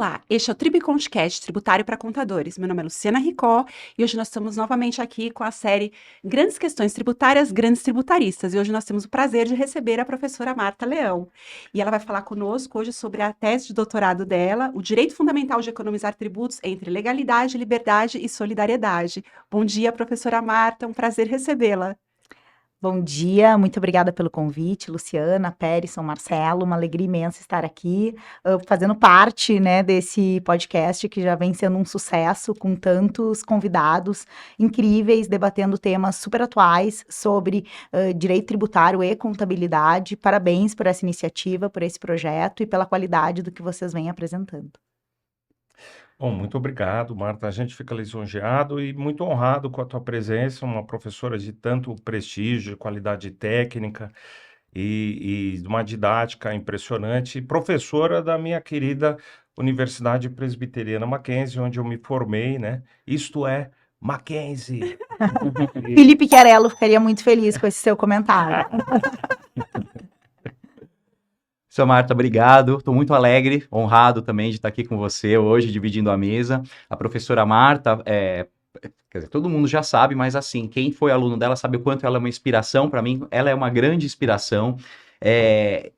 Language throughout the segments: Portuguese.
Olá, este é o Tribconscast Tributário para Contadores. Meu nome é Luciana Ricó e hoje nós estamos novamente aqui com a série Grandes Questões Tributárias, Grandes Tributaristas. E hoje nós temos o prazer de receber a professora Marta Leão. E ela vai falar conosco hoje sobre a tese de doutorado dela, o direito fundamental de economizar tributos entre legalidade, liberdade e solidariedade. Bom dia, professora Marta, um prazer recebê-la. Bom dia, muito obrigada pelo convite, Luciana, Pérez, São Marcelo, uma alegria imensa estar aqui, fazendo parte, né, desse podcast que já vem sendo um sucesso, com tantos convidados incríveis, debatendo temas super atuais sobre direito tributário e contabilidade. Parabéns por essa iniciativa, por esse projeto e pela qualidade do que vocês vêm apresentando. Bom, muito obrigado, Marta. A gente fica lisonjeado e muito honrado com a tua presença, uma professora de tanto prestígio, qualidade técnica e de uma didática impressionante, professora da minha querida Universidade Presbiteriana Mackenzie, onde eu me formei, né? Isto é, Mackenzie. Felipe Chiarello ficaria muito feliz com esse seu comentário. Seu Marta, obrigado. Estou muito alegre, honrado também de estar aqui com você hoje, dividindo a mesa. A professora Marta, quer dizer, todo mundo já sabe, mas assim, quem foi aluno dela sabe o quanto ela é uma inspiração para mim. Ela é uma grande inspiração,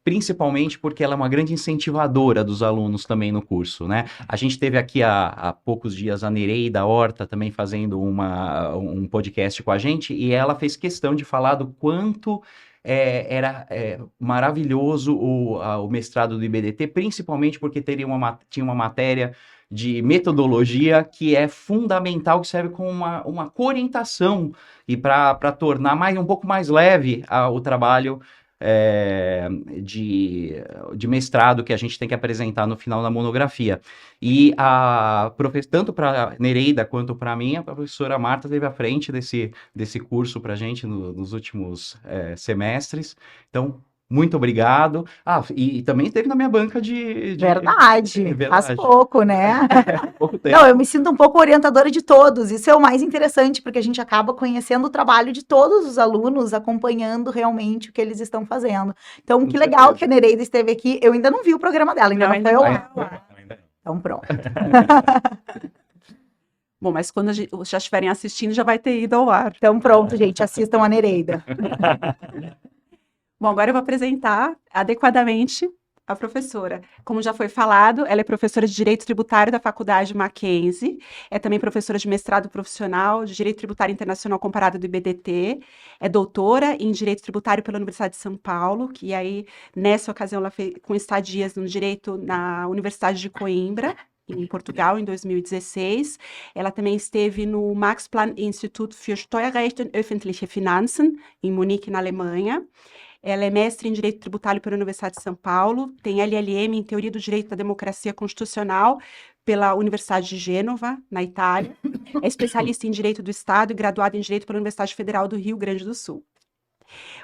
principalmente porque ela é uma grande incentivadora dos alunos também no curso, né? A gente teve aqui há poucos dias a Nereida Horta também fazendo um podcast com a gente, e ela fez questão de falar do quanto era maravilhoso o mestrado do IBDT, principalmente porque tinha uma matéria de metodologia que é fundamental, que serve como uma coorientação e para tornar um pouco mais leve o trabalho de mestrado que a gente tem que apresentar no final da monografia. E tanto para Nereida quanto para mim, a professora Marta esteve à frente desse curso para a gente nos últimos semestres. Então, muito obrigado. E também esteve na minha banca de... Verdade, faz pouco, né? Pouco tempo. Não, eu me sinto um pouco orientadora de todos, isso é o mais interessante, porque a gente acaba conhecendo o trabalho de todos os alunos, acompanhando realmente o que eles estão fazendo. Então, que legal que a Nereida esteve aqui, eu ainda não vi o programa dela, ainda não foi ao ar. Então, pronto. Bom, mas quando já estiverem assistindo, já vai ter ido ao ar. Então, pronto, gente, assistam a Nereida. Bom, agora eu vou apresentar adequadamente a professora. Como já foi falado, ela é professora de Direito Tributário da Faculdade Mackenzie, é também professora de mestrado profissional de Direito Tributário Internacional Comparado do IBDT, é doutora em Direito Tributário pela Universidade de São Paulo, que aí, nessa ocasião, ela fez com estadias no Direito na Universidade de Coimbra, em Portugal, em 2016. Ela também esteve no Max Planck Institut für Steuerrecht und öffentliche Finanzen, em Munique, na Alemanha. Ela é mestre em Direito Tributário pela Universidade de São Paulo, tem LLM em Teoria do Direito da Democracia Constitucional pela Universidade de Gênova, na Itália. É especialista em Direito do Estado e graduada em Direito pela Universidade Federal do Rio Grande do Sul.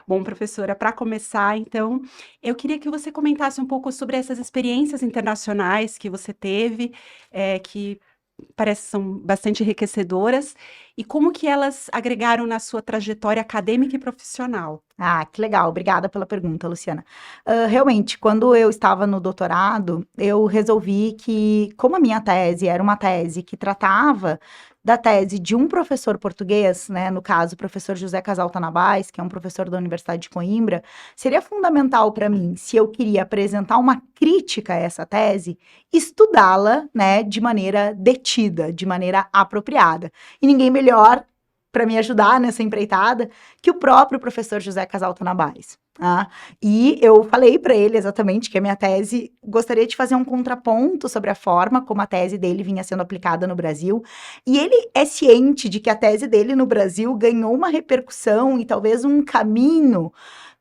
Bom, professora, para começar, então, eu queria que você comentasse um pouco sobre essas experiências internacionais que você teve, que parece que são bastante enriquecedoras, e como que elas agregaram na sua trajetória acadêmica e profissional. Que legal, obrigada pela pergunta, Luciana. Realmente, quando eu estava no doutorado, eu resolvi que, como a minha tese era uma tese que tratava da tese de um professor português, né, no caso, o professor José Casal Tanabás, que é um professor da Universidade de Coimbra, seria fundamental para mim, se eu queria apresentar uma crítica a essa tese, estudá-la, né, de maneira detida, de maneira apropriada. E ninguém melhor para me ajudar nessa empreitada que o próprio professor José Casal Tanabás. E eu falei para ele exatamente que a minha tese gostaria de fazer um contraponto sobre a forma como a tese dele vinha sendo aplicada no Brasil, e ele é ciente de que a tese dele no Brasil ganhou uma repercussão e talvez um caminho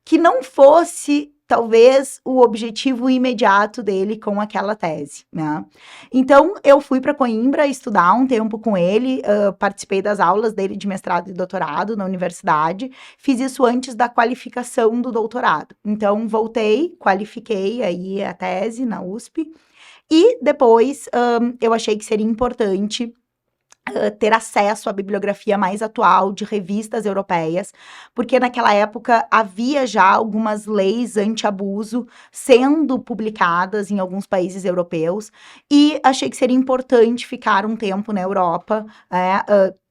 que não fosse talvez o objetivo imediato dele com aquela tese, né? Então, eu fui para Coimbra estudar um tempo com ele, participei das aulas dele de mestrado e doutorado na universidade, fiz isso antes da qualificação do doutorado. Então, voltei, qualifiquei aí a tese na USP, e depois eu achei que seria importante ter acesso à bibliografia mais atual de revistas europeias, porque naquela época havia já algumas leis anti-abuso sendo publicadas em alguns países europeus, e achei que seria importante ficar um tempo na Europa,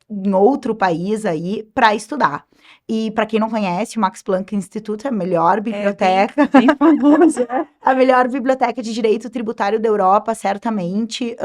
em outro país aí, para estudar. E para quem não conhece, o Max Planck Institute é a melhor biblioteca, Bem famoso. a melhor biblioteca de direito tributário da Europa, certamente.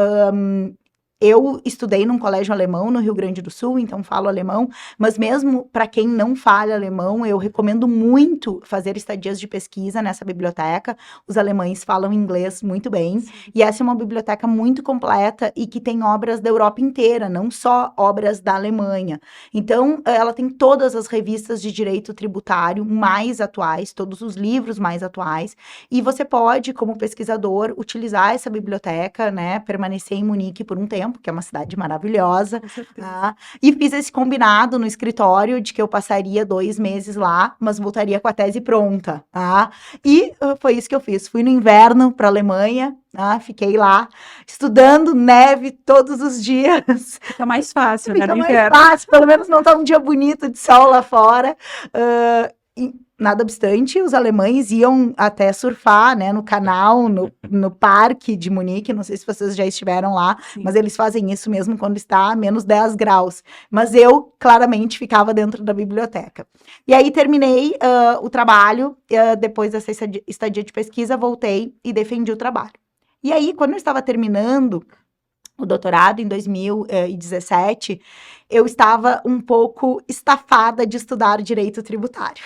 Eu estudei num colégio alemão no Rio Grande do Sul, então falo alemão, mas mesmo para quem não fala alemão, eu recomendo muito fazer estadias de pesquisa nessa biblioteca. Os alemães falam inglês muito bem, e essa é uma biblioteca muito completa e que tem obras da Europa inteira, não só obras da Alemanha. Então, ela tem todas as revistas de direito tributário mais atuais, todos os livros mais atuais, e você pode, como pesquisador, utilizar essa biblioteca, né, permanecer em Munique por um tempo, que é uma cidade maravilhosa, Com certeza. tá? E fiz esse combinado no escritório de que eu passaria 2 meses lá, mas voltaria com a tese pronta, tá? E foi isso que eu fiz. Fui no inverno para a Alemanha, tá? Fiquei lá estudando neve todos os dias. Fica mais fácil, né, Fica no mais inverno. fácil, pelo menos não tá um dia bonito de sol lá fora. Nada obstante, os alemães iam até surfar, né, no canal, no parque de Munique, não sei se vocês já estiveram lá, Sim. mas eles fazem isso mesmo quando está a menos 10 graus. Mas eu, claramente, ficava dentro da biblioteca. E aí, terminei o trabalho, depois dessa estadia de pesquisa, voltei e defendi o trabalho. E aí, quando eu estava terminando o doutorado, em 2017, eu estava um pouco estafada de estudar direito tributário.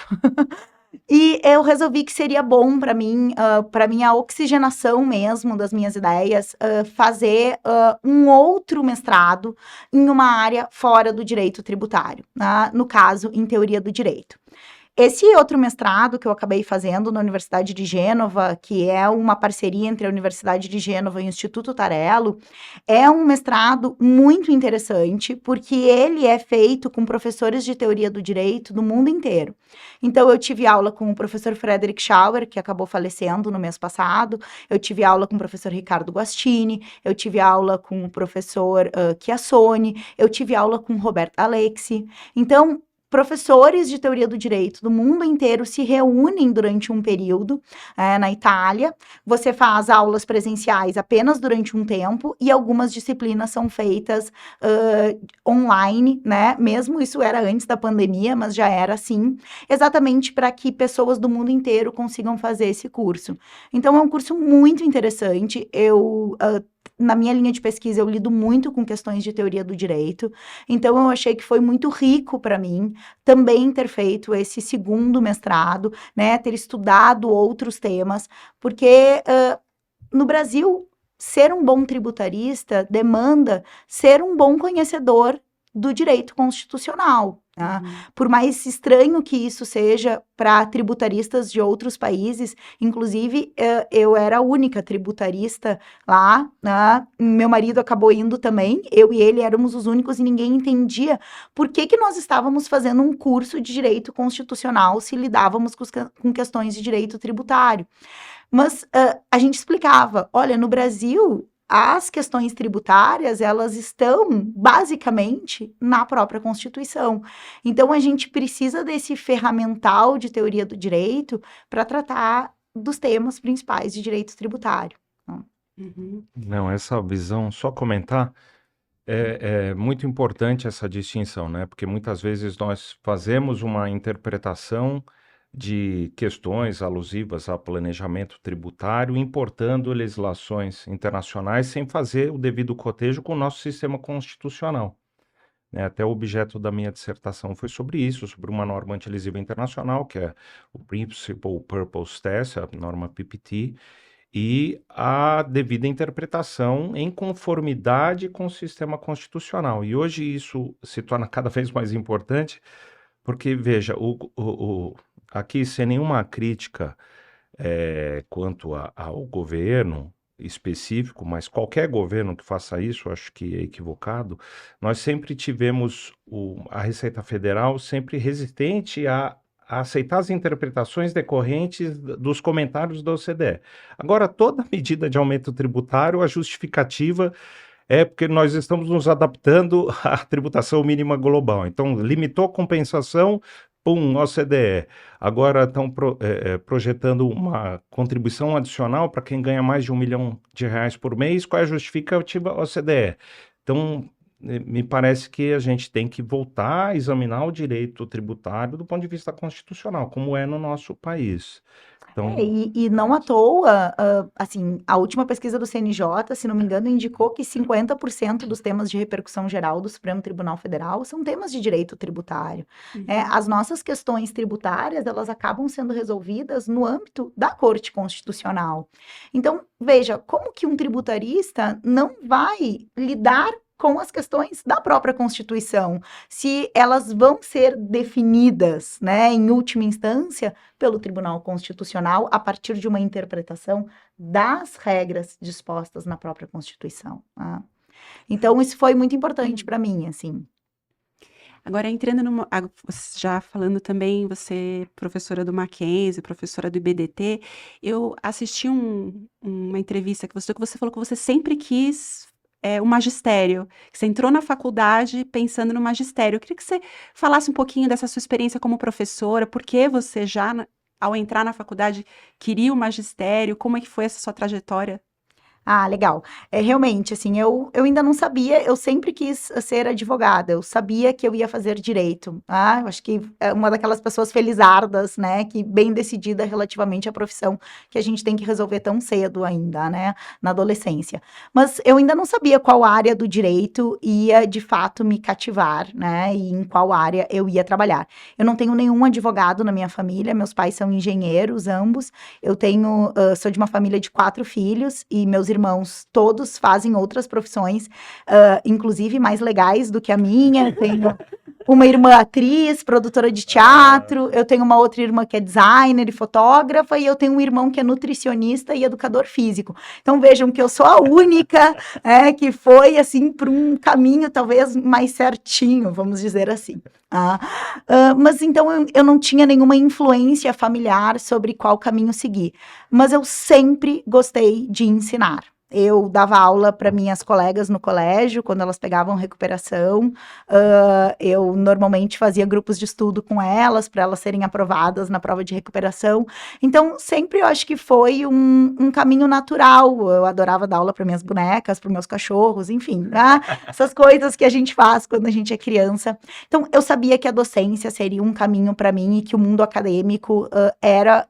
E eu resolvi que seria bom para mim, para minha oxigenação mesmo das minhas ideias, fazer um outro mestrado em uma área fora do direito tributário, né? No caso, em teoria do direito. Esse outro mestrado que eu acabei fazendo na Universidade de Gênova, que é uma parceria entre a Universidade de Gênova e o Instituto Tarello, é um mestrado muito interessante, porque ele é feito com professores de teoria do direito do mundo inteiro. Então, eu tive aula com o professor Frederick Schauer, que acabou falecendo no mês passado, eu tive aula com o professor Ricardo Guastini, eu tive aula com o professor Chiassoni, eu tive aula com o Roberto Alexi. Então, professores de teoria do direito do mundo inteiro se reúnem durante um período na Itália. Você faz aulas presenciais apenas durante um tempo e algumas disciplinas são feitas online, né? Mesmo isso era antes da pandemia, mas já era assim, exatamente para que pessoas do mundo inteiro consigam fazer esse curso. Então, é um curso muito interessante. Na minha linha de pesquisa, eu lido muito com questões de teoria do direito, então eu achei que foi muito rico para mim também ter feito esse segundo mestrado, né, ter estudado outros temas, porque no Brasil, ser um bom tributarista demanda ser um bom conhecedor do direito constitucional. Tá? Por mais estranho que isso seja para tributaristas de outros países, inclusive eu era a única tributarista lá, né? Meu marido acabou indo também, eu e ele éramos os únicos e ninguém entendia por que nós estávamos fazendo um curso de direito constitucional se lidávamos com questões de direito tributário. Mas a gente explicava, olha, no Brasil, as questões tributárias, elas estão basicamente na própria Constituição. Então, a gente precisa desse ferramental de teoria do direito para tratar dos temas principais de direito tributário. Não, essa visão, só comentar, é muito importante essa distinção, né? Porque muitas vezes nós fazemos uma interpretação de questões alusivas a planejamento tributário, importando legislações internacionais sem fazer o devido cotejo com o nosso sistema constitucional. Né? Até o objeto da minha dissertação foi sobre isso, sobre uma norma antilesiva internacional, que é o Principal Purpose Test, a norma PPT, e a devida interpretação em conformidade com o sistema constitucional. E hoje isso se torna cada vez mais importante, porque, veja, aqui sem nenhuma crítica quanto ao governo específico, mas qualquer governo que faça isso, acho que é equivocado, nós sempre tivemos a Receita Federal sempre resistente a aceitar as interpretações decorrentes dos comentários da OCDE. Agora, toda medida de aumento tributário, a justificativa É porque nós estamos nos adaptando à tributação mínima global. Então, limitou a compensação, pum, OCDE. Agora estão projetando uma contribuição adicional para quem ganha mais de R$ 1 milhão por mês. Qual é a justificativa? OCDE. Então, me parece que a gente tem que voltar a examinar o direito tributário do ponto de vista constitucional, como é no nosso país. Então, E não à toa, assim, a última pesquisa do CNJ, se não me engano, indicou que 50% dos temas de repercussão geral do Supremo Tribunal Federal são temas de direito tributário. As nossas questões tributárias, elas acabam sendo resolvidas no âmbito da Corte Constitucional. Então, veja, como que um tributarista não vai lidar com as questões da própria Constituição, se elas vão ser definidas, né, em última instância, pelo Tribunal Constitucional, a partir de uma interpretação das regras dispostas na própria Constituição. Tá? Então, isso foi muito importante para mim, assim. Agora, entrando já falando também, você é professora do Mackenzie, professora do IBDT, eu assisti uma entrevista que você falou que você sempre quis o magistério, que você entrou na faculdade pensando no magistério. Eu queria que você falasse um pouquinho dessa sua experiência como professora, por que você já, ao entrar na faculdade, queria o magistério, como é que foi essa sua trajetória? Ah, legal. Realmente, assim, eu ainda não sabia, eu sempre quis ser advogada, eu sabia que eu ia fazer direito, tá? Eu acho que é uma daquelas pessoas felizardas, né, que bem decidida relativamente à profissão que a gente tem que resolver tão cedo ainda, né, na adolescência. Mas eu ainda não sabia qual área do direito ia, de fato, me cativar, né, e em qual área eu ia trabalhar. Eu não tenho nenhum advogado na minha família, meus pais são engenheiros, ambos, sou de uma família de 4 filhos, e meus irmãos todos fazem outras profissões, inclusive mais legais do que a minha. Eu tenho uma irmã atriz, produtora de teatro, eu tenho uma outra irmã que é designer e fotógrafa, e eu tenho um irmão que é nutricionista e educador físico. Então vejam que eu sou a única que foi assim para um caminho talvez mais certinho, vamos dizer assim. Mas então eu não tinha nenhuma influência familiar sobre qual caminho seguir. Mas eu sempre gostei de ensinar. Eu dava aula para minhas colegas no colégio, quando elas pegavam recuperação. Eu normalmente fazia grupos de estudo com elas, para elas serem aprovadas na prova de recuperação. Então, sempre eu acho que foi um caminho natural. Eu adorava dar aula para minhas bonecas, para meus cachorros, enfim, né? Essas coisas que a gente faz quando a gente é criança. Então, eu sabia que a docência seria um caminho para mim e que o mundo acadêmico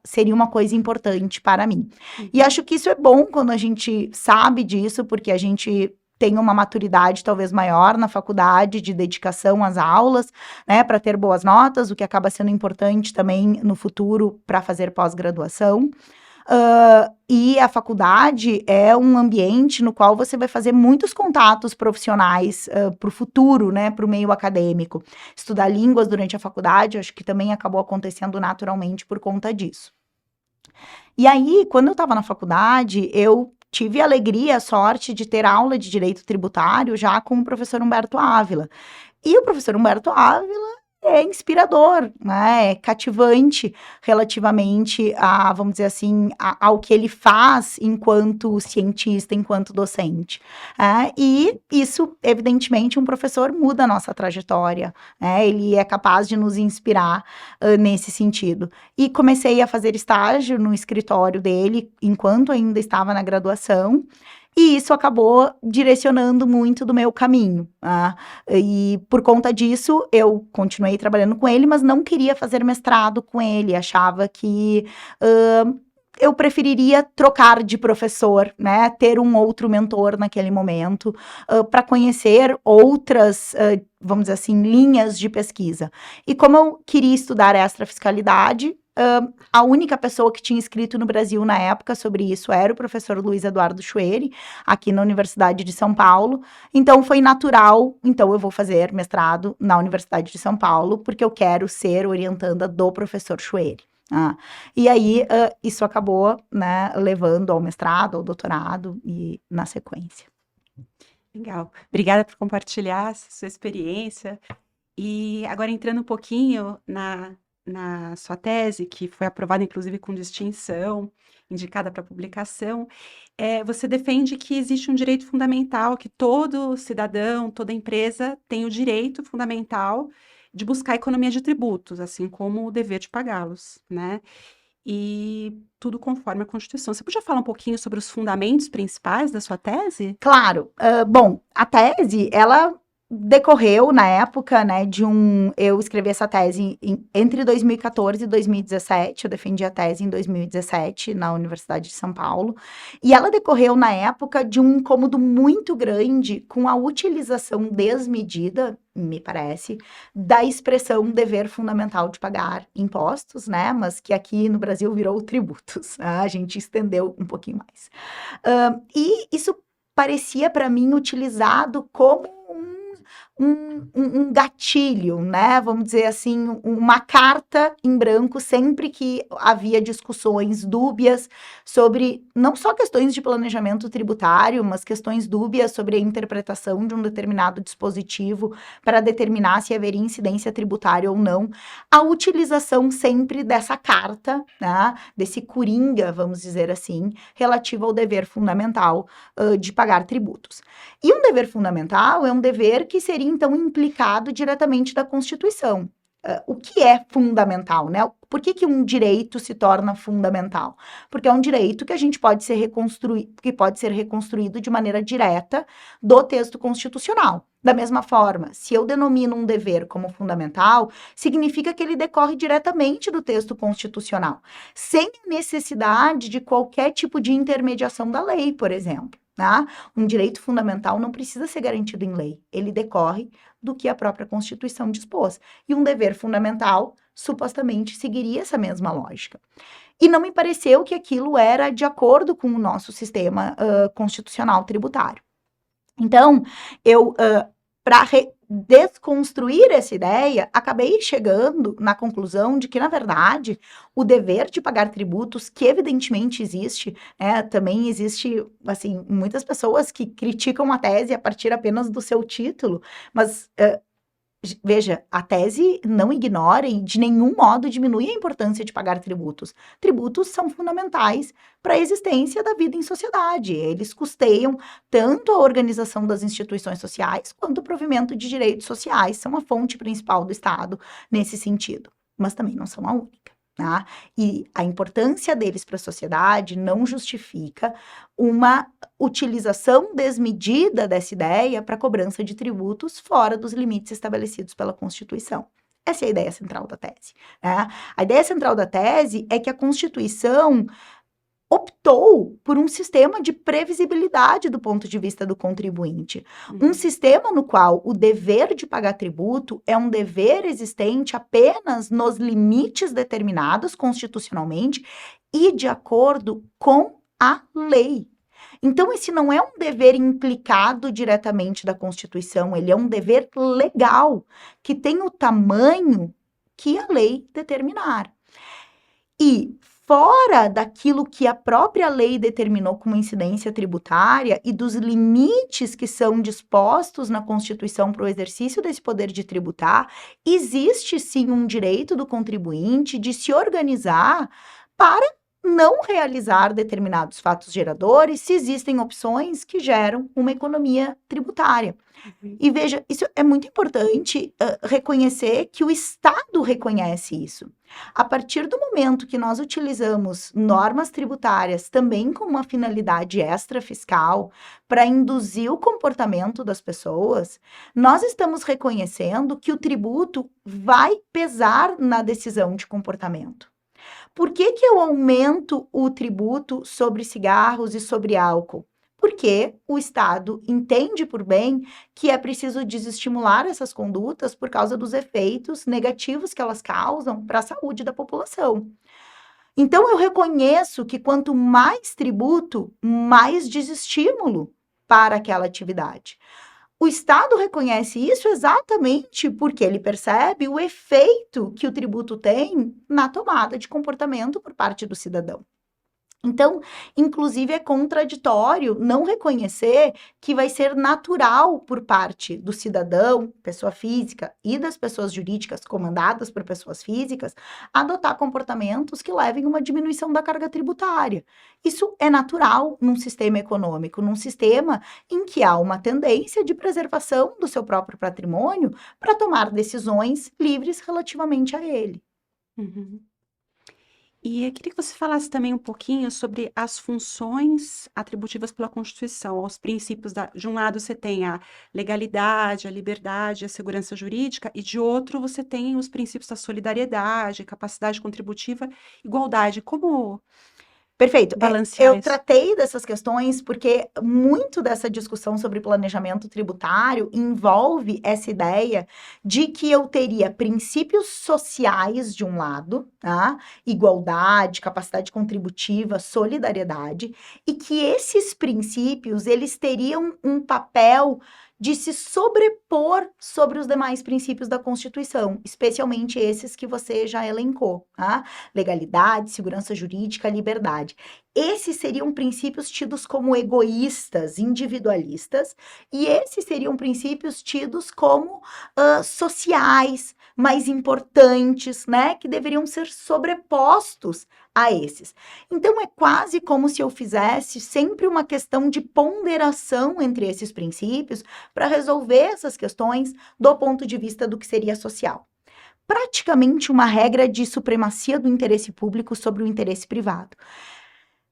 seria uma coisa importante para mim. E acho que isso é bom quando a gente sabe disso, porque a gente tem uma maturidade talvez maior na faculdade de dedicação às aulas, né, para ter boas notas, o que acaba sendo importante também no futuro para fazer pós-graduação. E a faculdade é um ambiente no qual você vai fazer muitos contatos profissionais para o futuro, né, para o meio acadêmico. Estudar línguas durante a faculdade, acho que também acabou acontecendo naturalmente por conta disso. E aí, quando eu estava na faculdade, eu tive a alegria, a sorte de ter aula de direito tributário já com o professor Humberto Ávila. E o professor Humberto Ávila é inspirador, né? É cativante relativamente a, vamos dizer assim, ao que ele faz enquanto cientista, enquanto docente. E isso, evidentemente, um professor muda a nossa trajetória, né? Ele é capaz de nos inspirar nesse sentido. E comecei a fazer estágio no escritório dele, enquanto ainda estava na graduação, e isso acabou direcionando muito do meu caminho. E por conta disso, eu continuei trabalhando com ele, mas não queria fazer mestrado com ele. Achava que eu preferiria trocar de professor, né? Ter um outro mentor naquele momento, para conhecer outras, vamos dizer assim, linhas de pesquisa. E como eu queria estudar extrafiscalidade, a única pessoa que tinha escrito no Brasil na época sobre isso era o professor Luiz Eduardo Chueri, aqui na Universidade de São Paulo. Então, foi natural, então eu vou fazer mestrado na Universidade de São Paulo, porque eu quero ser orientanda do professor Chueri. E aí, isso acabou, né, levando ao mestrado, ao doutorado e na sequência. Legal. Obrigada por compartilhar essa sua experiência. E agora entrando um pouquinho na sua tese, que foi aprovada inclusive com distinção, indicada para publicação, você defende que existe um direito fundamental, que todo cidadão, toda empresa tem o direito fundamental de buscar a economia de tributos, assim como o dever de pagá-los, né? E tudo conforme a Constituição. Você podia falar um pouquinho sobre os fundamentos principais da sua tese? Claro. Bom, a tese, ela decorreu na época, né, eu escrevi essa tese entre 2014 e 2017, eu defendi a tese em 2017 na Universidade de São Paulo, e ela decorreu na época de um incômodo muito grande com a utilização desmedida, me parece, da expressão dever fundamental de pagar impostos, né, mas que aqui no Brasil virou tributos, a gente estendeu um pouquinho mais. E isso parecia para mim utilizado como um gatilho, né? Vamos dizer assim, uma carta em branco sempre que havia discussões dúbias sobre não só questões de planejamento tributário, mas questões dúbias sobre a interpretação de um determinado dispositivo para determinar se haveria incidência tributária ou não. A utilização sempre dessa carta, né? Desse coringa, vamos dizer assim, relativo ao dever fundamental de pagar tributos. E um dever fundamental é um dever que seria, então, implicado diretamente da Constituição. O que é fundamental, né? Por que um direito se torna fundamental? Porque é um direito que a gente pode ser reconstruído de maneira direta do texto constitucional. Da mesma forma, se eu denomino um dever como fundamental, significa que ele decorre diretamente do texto constitucional, sem necessidade de qualquer tipo de intermediação da lei, por exemplo. Tá? Um direito fundamental não precisa ser garantido em lei, ele decorre do que a própria Constituição dispôs. E um dever fundamental, supostamente, seguiria essa mesma lógica. E não me pareceu que aquilo era de acordo com o nosso sistema constitucional tributário. Então, para desconstruir essa ideia, acabei chegando na conclusão de que, na verdade, o dever de pagar tributos, que evidentemente existe, né, também existe, assim, muitas pessoas que criticam a tese a partir apenas do seu título, mas veja, a tese não ignora e de nenhum modo diminui a importância de pagar tributos. Tributos são fundamentais para a existência da vida em sociedade. Eles custeiam tanto a organização das instituições sociais quanto o provimento de direitos sociais. São a fonte principal do Estado nesse sentido, mas também não são a única. Tá? E a importância deles para a sociedade não justifica uma utilização desmedida dessa ideia para cobrança de tributos fora dos limites estabelecidos pela Constituição. Essa é a ideia central da tese. Né? A ideia central da tese é que a Constituição optou por um sistema de previsibilidade do ponto de vista do contribuinte. Um sistema no qual o dever de pagar tributo é um dever existente apenas nos limites determinados constitucionalmente e de acordo com a lei. Então, esse não é um dever implicado diretamente da Constituição, ele é um dever legal, que tem o tamanho que a lei determinar. E fora daquilo que a própria lei determinou como incidência tributária e dos limites que são dispostos na Constituição para o exercício desse poder de tributar, existe sim um direito do contribuinte de se organizar para não realizar determinados fatos geradores se existem opções que geram uma economia tributária. E veja, isso é muito importante reconhecer que o Estado reconhece isso. A partir do momento que nós utilizamos normas tributárias também com uma finalidade extrafiscal para induzir o comportamento das pessoas, nós estamos reconhecendo que o tributo vai pesar na decisão de comportamento. Por que eu aumento o tributo sobre cigarros e sobre álcool? Porque o Estado entende por bem que é preciso desestimular essas condutas por causa dos efeitos negativos que elas causam para a saúde da população. Então, eu reconheço que quanto mais tributo, mais desestímulo para aquela atividade. O Estado reconhece isso exatamente porque ele percebe o efeito que o tributo tem na tomada de comportamento por parte do cidadão. Então, inclusive, é contraditório não reconhecer que vai ser natural por parte do cidadão, pessoa física, e das pessoas jurídicas comandadas por pessoas físicas, adotar comportamentos que levem a uma diminuição da carga tributária. Isso é natural num sistema econômico, num sistema em que há uma tendência de preservação do seu próprio patrimônio para tomar decisões livres relativamente a ele. Uhum. E eu queria que você falasse também um pouquinho sobre as funções atributivas pela Constituição, os princípios de um lado você tem a legalidade, a liberdade, a segurança jurídica, e de outro você tem os princípios da solidariedade, capacidade contributiva, igualdade. Como Perfeito. balancear Eu isso? tratei dessas questões porque muito dessa discussão sobre planejamento tributário envolve essa ideia de que eu teria princípios sociais de um lado, tá? Igualdade, capacidade contributiva, solidariedade, e que esses princípios eles teriam um papel de se sobrepor sobre os demais princípios da Constituição, especialmente esses que você já elencou, tá? Legalidade, segurança jurídica, liberdade. Esses seriam princípios tidos como egoístas, individualistas, e esses seriam princípios tidos como sociais, mais importantes, né? Que deveriam ser sobrepostos a esses. Então, é quase como se eu fizesse sempre uma questão de ponderação entre esses princípios para resolver essas questões do ponto de vista do que seria social. Praticamente uma regra de supremacia do interesse público sobre o interesse privado.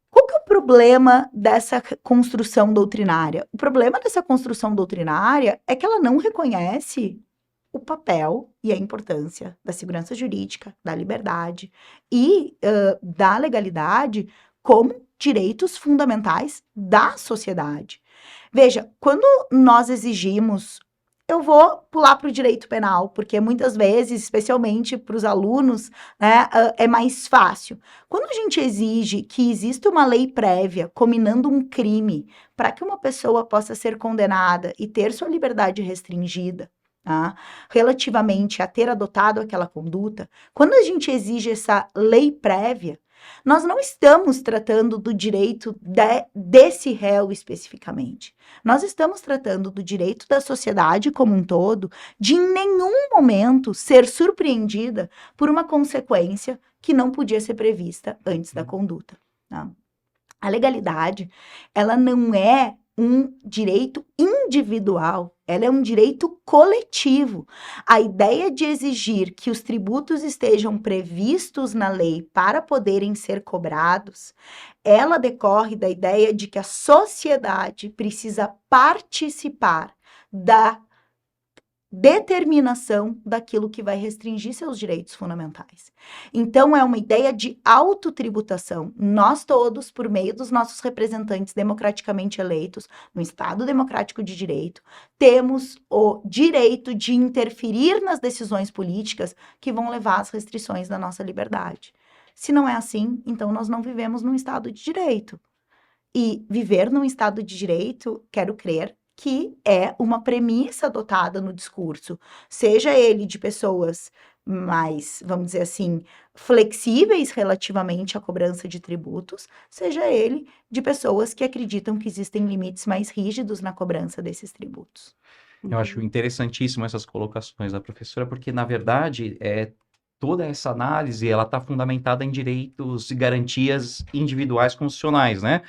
Qual que é o problema dessa construção doutrinária? O problema dessa construção doutrinária é que ela não reconhece o papel e a importância da segurança jurídica, da liberdade e da legalidade como direitos fundamentais da sociedade. Veja, quando nós exigimos, eu vou pular para o direito penal, porque muitas vezes, especialmente para os alunos, né, é mais fácil. Quando a gente exige que exista uma lei prévia combinando um crime para que uma pessoa possa ser condenada e ter sua liberdade restringida, tá, relativamente a ter adotado aquela conduta, quando a gente exige essa lei prévia, nós não estamos tratando do direito desse réu especificamente. Nós estamos tratando do direito da sociedade como um todo, de em nenhum momento ser surpreendida por uma consequência que não podia ser prevista antes da conduta. Tá? A legalidade, ela não é um direito individual, ela é um direito coletivo. A ideia de exigir que os tributos estejam previstos na lei para poderem ser cobrados, ela decorre da ideia de que a sociedade precisa participar da determinação daquilo que vai restringir seus direitos fundamentais. Então, é uma ideia de autotributação. Nós todos, por meio dos nossos representantes democraticamente eleitos, no Estado democrático de direito, temos o direito de interferir nas decisões políticas que vão levar às restrições da nossa liberdade. Se não é assim, então nós não vivemos num Estado de direito. E viver num Estado de direito, quero crer, que é uma premissa adotada no discurso, seja ele de pessoas mais, vamos dizer assim, flexíveis relativamente à cobrança de tributos, seja ele de pessoas que acreditam que existem limites mais rígidos na cobrança desses tributos. Eu acho interessantíssimo essas colocações da professora, porque, na verdade, toda essa análise ela está fundamentada em direitos e garantias individuais constitucionais, né?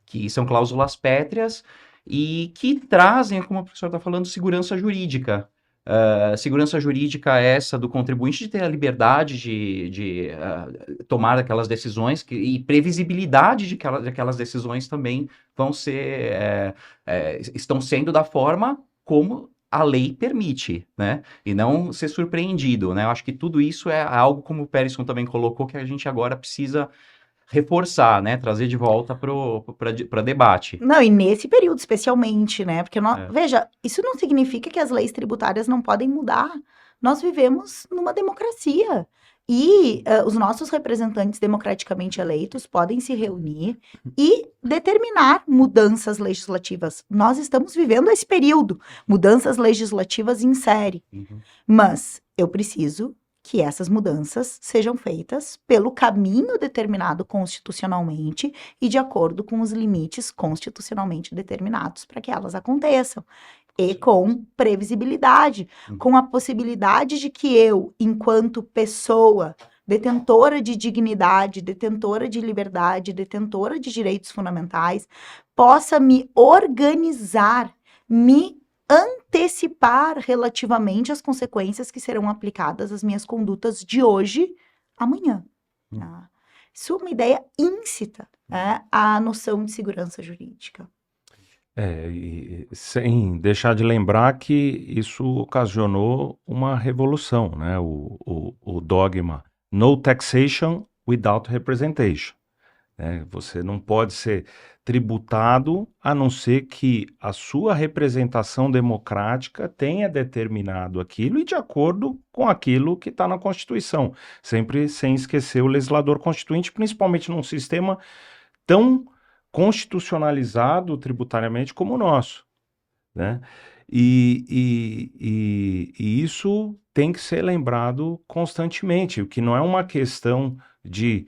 Que são cláusulas pétreas e que trazem, como a professora está falando, segurança jurídica. Segurança jurídica essa do contribuinte de ter a liberdade de tomar aquelas decisões e previsibilidade de que aquelas decisões também vão ser, estão sendo da forma como a lei permite, né? E não ser surpreendido, né? Eu acho que tudo isso é algo, como o Perisson também colocou, que a gente agora precisa reforçar, né? Trazer de volta para debate. Não, e nesse período especialmente, né? Porque, veja, isso não significa que as leis tributárias não podem mudar. Nós vivemos numa democracia. E os nossos representantes democraticamente eleitos podem se reunir e determinar mudanças legislativas. Nós estamos vivendo esse período, mudanças legislativas em série. Mas eu preciso que essas mudanças sejam feitas pelo caminho determinado constitucionalmente e de acordo com os limites constitucionalmente determinados para que elas aconteçam. E com previsibilidade, com a possibilidade de que eu, enquanto pessoa detentora de dignidade, detentora de liberdade, detentora de direitos fundamentais, possa me organizar, me antecipar relativamente às consequências que serão aplicadas às minhas condutas de hoje, amanhã. Tá? Isso é uma ideia íncita, né, à noção de segurança jurídica. E sem deixar de lembrar que isso ocasionou uma revolução, né? O dogma no taxation without representation. Né? Você não pode ser tributado a não ser que a sua representação democrática tenha determinado aquilo e de acordo com aquilo que está na Constituição. Sempre sem esquecer o legislador constituinte, principalmente num sistema tão constitucionalizado tributariamente como o nosso, né? E isso tem que ser lembrado constantemente, o que não é uma questão de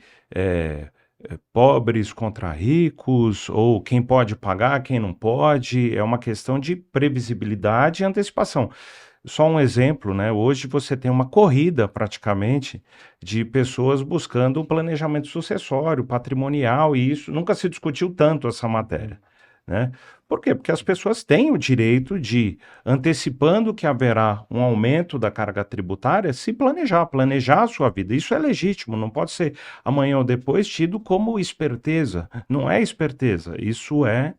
pobres contra ricos, ou quem pode pagar, quem não pode, é uma questão de previsibilidade e antecipação. Só um exemplo, né? Hoje você tem uma corrida praticamente de pessoas buscando um planejamento sucessório, patrimonial, e isso nunca se discutiu tanto essa matéria, né? Por quê? Porque as pessoas têm o direito de, antecipando que haverá um aumento da carga tributária, se planejar a sua vida. Isso é legítimo, não pode ser amanhã ou depois tido como esperteza. Não é esperteza, isso é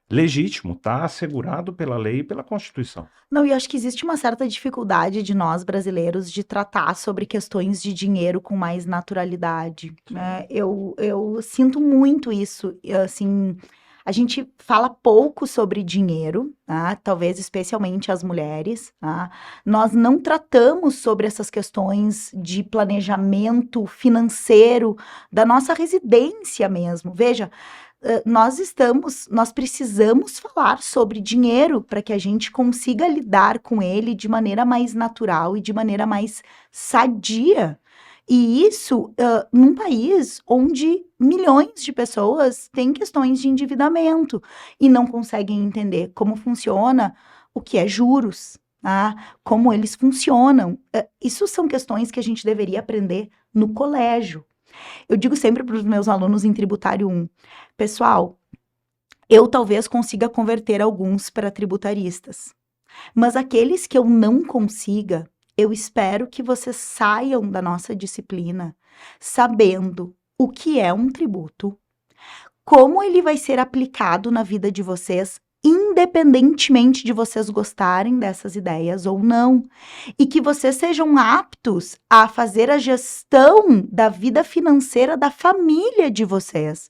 legítimo, está assegurado pela lei e pela Constituição. Não, e acho que existe uma certa dificuldade de nós brasileiros de tratar sobre questões de dinheiro com mais naturalidade, né? Eu sinto muito isso, assim, a gente fala pouco sobre dinheiro, tá? Talvez especialmente as mulheres, tá? Nós não tratamos sobre essas questões de planejamento financeiro da nossa residência mesmo. Veja, nós precisamos falar sobre dinheiro para que a gente consiga lidar com ele de maneira mais natural e de maneira mais sadia. E isso num país onde milhões de pessoas têm questões de endividamento e não conseguem entender como funciona o que é juros, tá? Como eles funcionam. Isso são questões que a gente deveria aprender no colégio. Eu digo sempre para os meus alunos em Tributário 1, pessoal, eu talvez consiga converter alguns para tributaristas, mas aqueles que eu não consiga, eu espero que vocês saiam da nossa disciplina sabendo o que é um tributo, como ele vai ser aplicado na vida de vocês, independentemente de vocês gostarem dessas ideias ou não, e que vocês sejam aptos a fazer a gestão da vida financeira da família de vocês,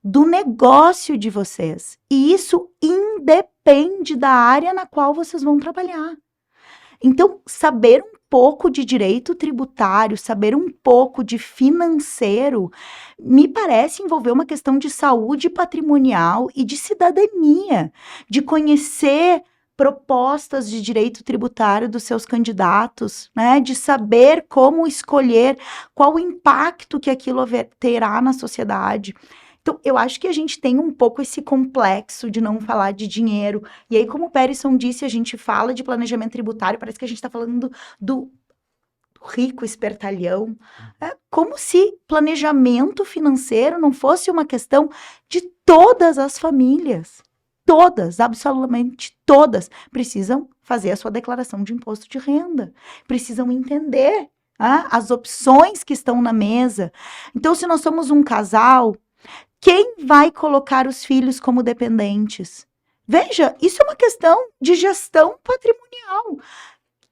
do negócio de vocês, e isso independe da área na qual vocês vão trabalhar. Então, saber um pouco de direito tributário, saber um pouco de financeiro, me parece envolver uma questão de saúde patrimonial e de cidadania, de conhecer propostas de direito tributário dos seus candidatos, né? De saber como escolher, qual o impacto que aquilo terá na sociedade. Então, eu acho que a gente tem um pouco esse complexo de não falar de dinheiro. E aí, como o Perisson disse, a gente fala de planejamento tributário, parece que a gente está falando do rico espertalhão. É como se planejamento financeiro não fosse uma questão de todas as famílias. Todas, absolutamente todas, precisam fazer a sua declaração de imposto de renda. Precisam entender as opções que estão na mesa. Então, se nós somos um casal, quem vai colocar os filhos como dependentes? Veja, isso é uma questão de gestão patrimonial,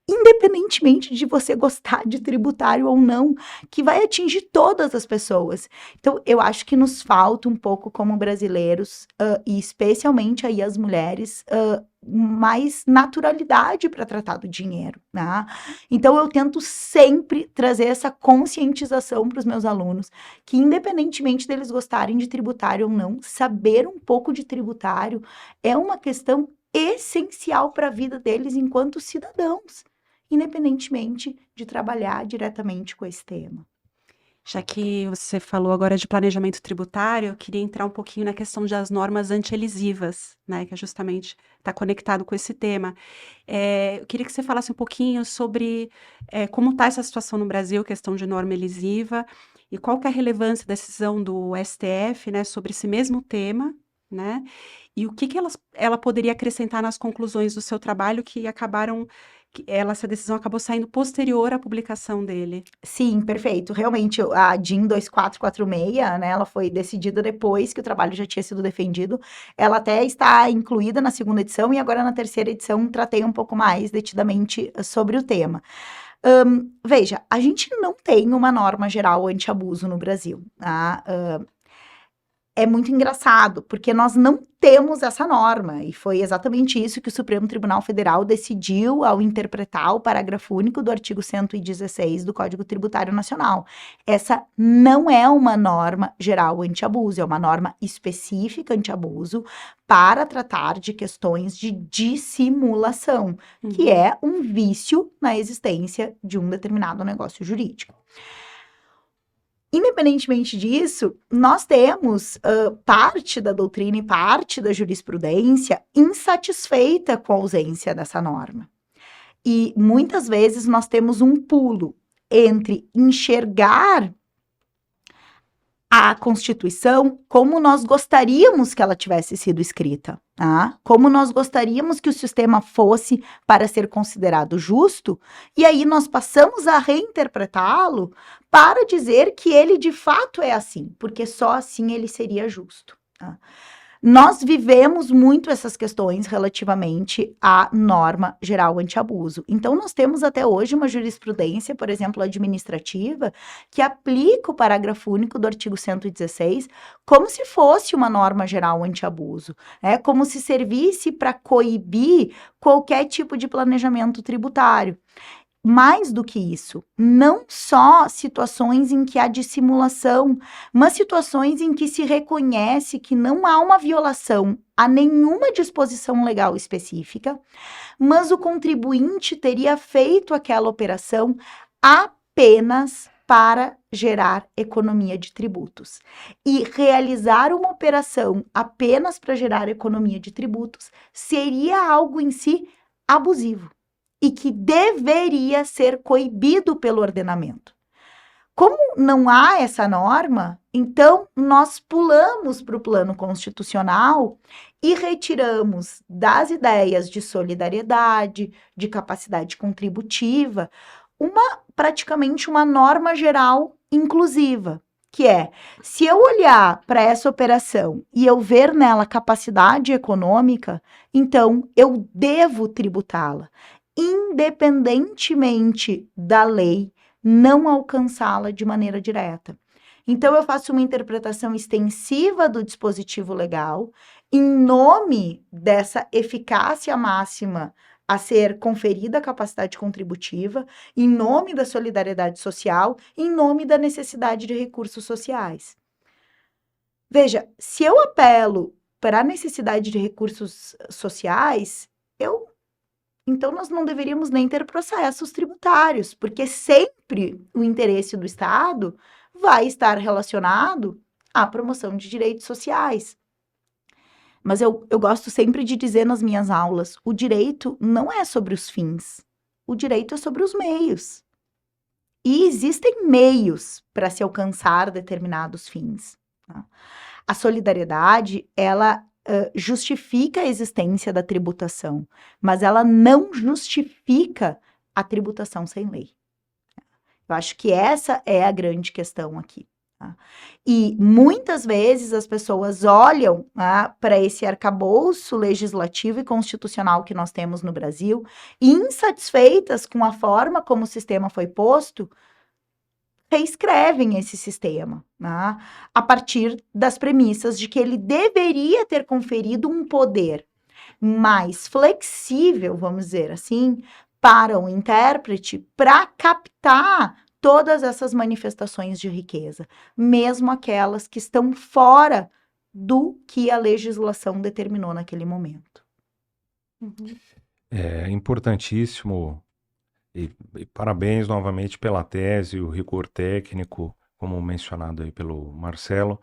independentemente de você gostar de tributário ou não, que vai atingir todas as pessoas. Então, eu acho que nos falta um pouco como brasileiros, e especialmente aí as mulheres, mais naturalidade para tratar do dinheiro, né? Então, eu tento sempre trazer essa conscientização para os meus alunos, que independentemente deles gostarem de tributário ou não, saber um pouco de tributário é uma questão essencial para a vida deles enquanto cidadãos. independentemente de trabalhar diretamente com esse tema. Já que você falou agora de planejamento tributário, eu queria entrar um pouquinho na questão das normas antielisivas, né, que é justamente está conectado com esse tema. Eu queria que você falasse um pouquinho sobre como está essa situação no Brasil, questão de norma elisiva, e qual que é a relevância da decisão do STF, né, sobre esse mesmo tema, né, e o que que ela poderia acrescentar nas conclusões do seu trabalho essa decisão acabou saindo posterior à publicação dele. Sim, perfeito. Realmente, a DIN 2446, né, ela foi decidida depois que o trabalho já tinha sido defendido. Ela até está incluída na segunda edição e agora na terceira edição tratei um pouco mais detidamente sobre o tema. Veja, a gente não tem uma norma geral anti-abuso no Brasil, tá? É muito engraçado, porque nós não temos essa norma, e foi exatamente isso que o Supremo Tribunal Federal decidiu ao interpretar o parágrafo único do artigo 116 do Código Tributário Nacional. Essa não é uma norma geral anti-abuso, é uma norma específica anti-abuso para tratar de questões de dissimulação, que é um vício na existência de um determinado negócio jurídico. Independentemente disso, nós temos parte da doutrina e parte da jurisprudência insatisfeita com a ausência dessa norma. E muitas vezes nós temos um pulo entre enxergar a Constituição como nós gostaríamos que ela tivesse sido escrita, tá? Como nós gostaríamos que o sistema fosse para ser considerado justo, e aí nós passamos a reinterpretá-lo para dizer que ele de fato é assim, porque só assim ele seria justo, tá? Nós vivemos muito essas questões relativamente à norma geral anti-abuso. Então, nós temos até hoje uma jurisprudência, por exemplo, administrativa, que aplica o parágrafo único do artigo 116 como se fosse uma norma geral anti-abuso, como se servisse para coibir qualquer tipo de planejamento tributário. Mais do que isso, não só situações em que há dissimulação, mas situações em que se reconhece que não há uma violação a nenhuma disposição legal específica, mas o contribuinte teria feito aquela operação apenas para gerar economia de tributos. E realizar uma operação apenas para gerar economia de tributos seria algo em si abusivo e que deveria ser coibido pelo ordenamento. Como não há essa norma, então nós pulamos para o plano constitucional e retiramos das ideias de solidariedade, de capacidade contributiva, praticamente uma norma geral inclusiva, que é, se eu olhar para essa operação e eu ver nela capacidade econômica, então eu devo tributá-la, independentemente da lei não alcançá-la de maneira direta. Então, eu faço uma interpretação extensiva do dispositivo legal em nome dessa eficácia máxima a ser conferida à capacidade contributiva, em nome da solidariedade social, em nome da necessidade de recursos sociais. Veja, se eu apelo para a necessidade de recursos sociais, então, nós não deveríamos nem ter processos tributários, porque sempre o interesse do Estado vai estar relacionado à promoção de direitos sociais. Mas eu gosto sempre de dizer nas minhas aulas, o direito não é sobre os fins, o direito é sobre os meios. E existem meios para se alcançar determinados fins, tá? A solidariedade, ela justifica a existência da tributação, mas ela não justifica a tributação sem lei. Eu acho que essa é a grande questão aqui. Tá? E muitas vezes as pessoas olham para esse arcabouço legislativo e constitucional que nós temos no Brasil, e insatisfeitas com a forma como o sistema foi posto, reescrevem esse sistema, né, a partir das premissas de que ele deveria ter conferido um poder mais flexível, vamos dizer assim, para o intérprete, para captar todas essas manifestações de riqueza, mesmo aquelas que estão fora do que a legislação determinou naquele momento. É importantíssimo E parabéns novamente pela tese, o rigor técnico, como mencionado aí pelo Marcelo,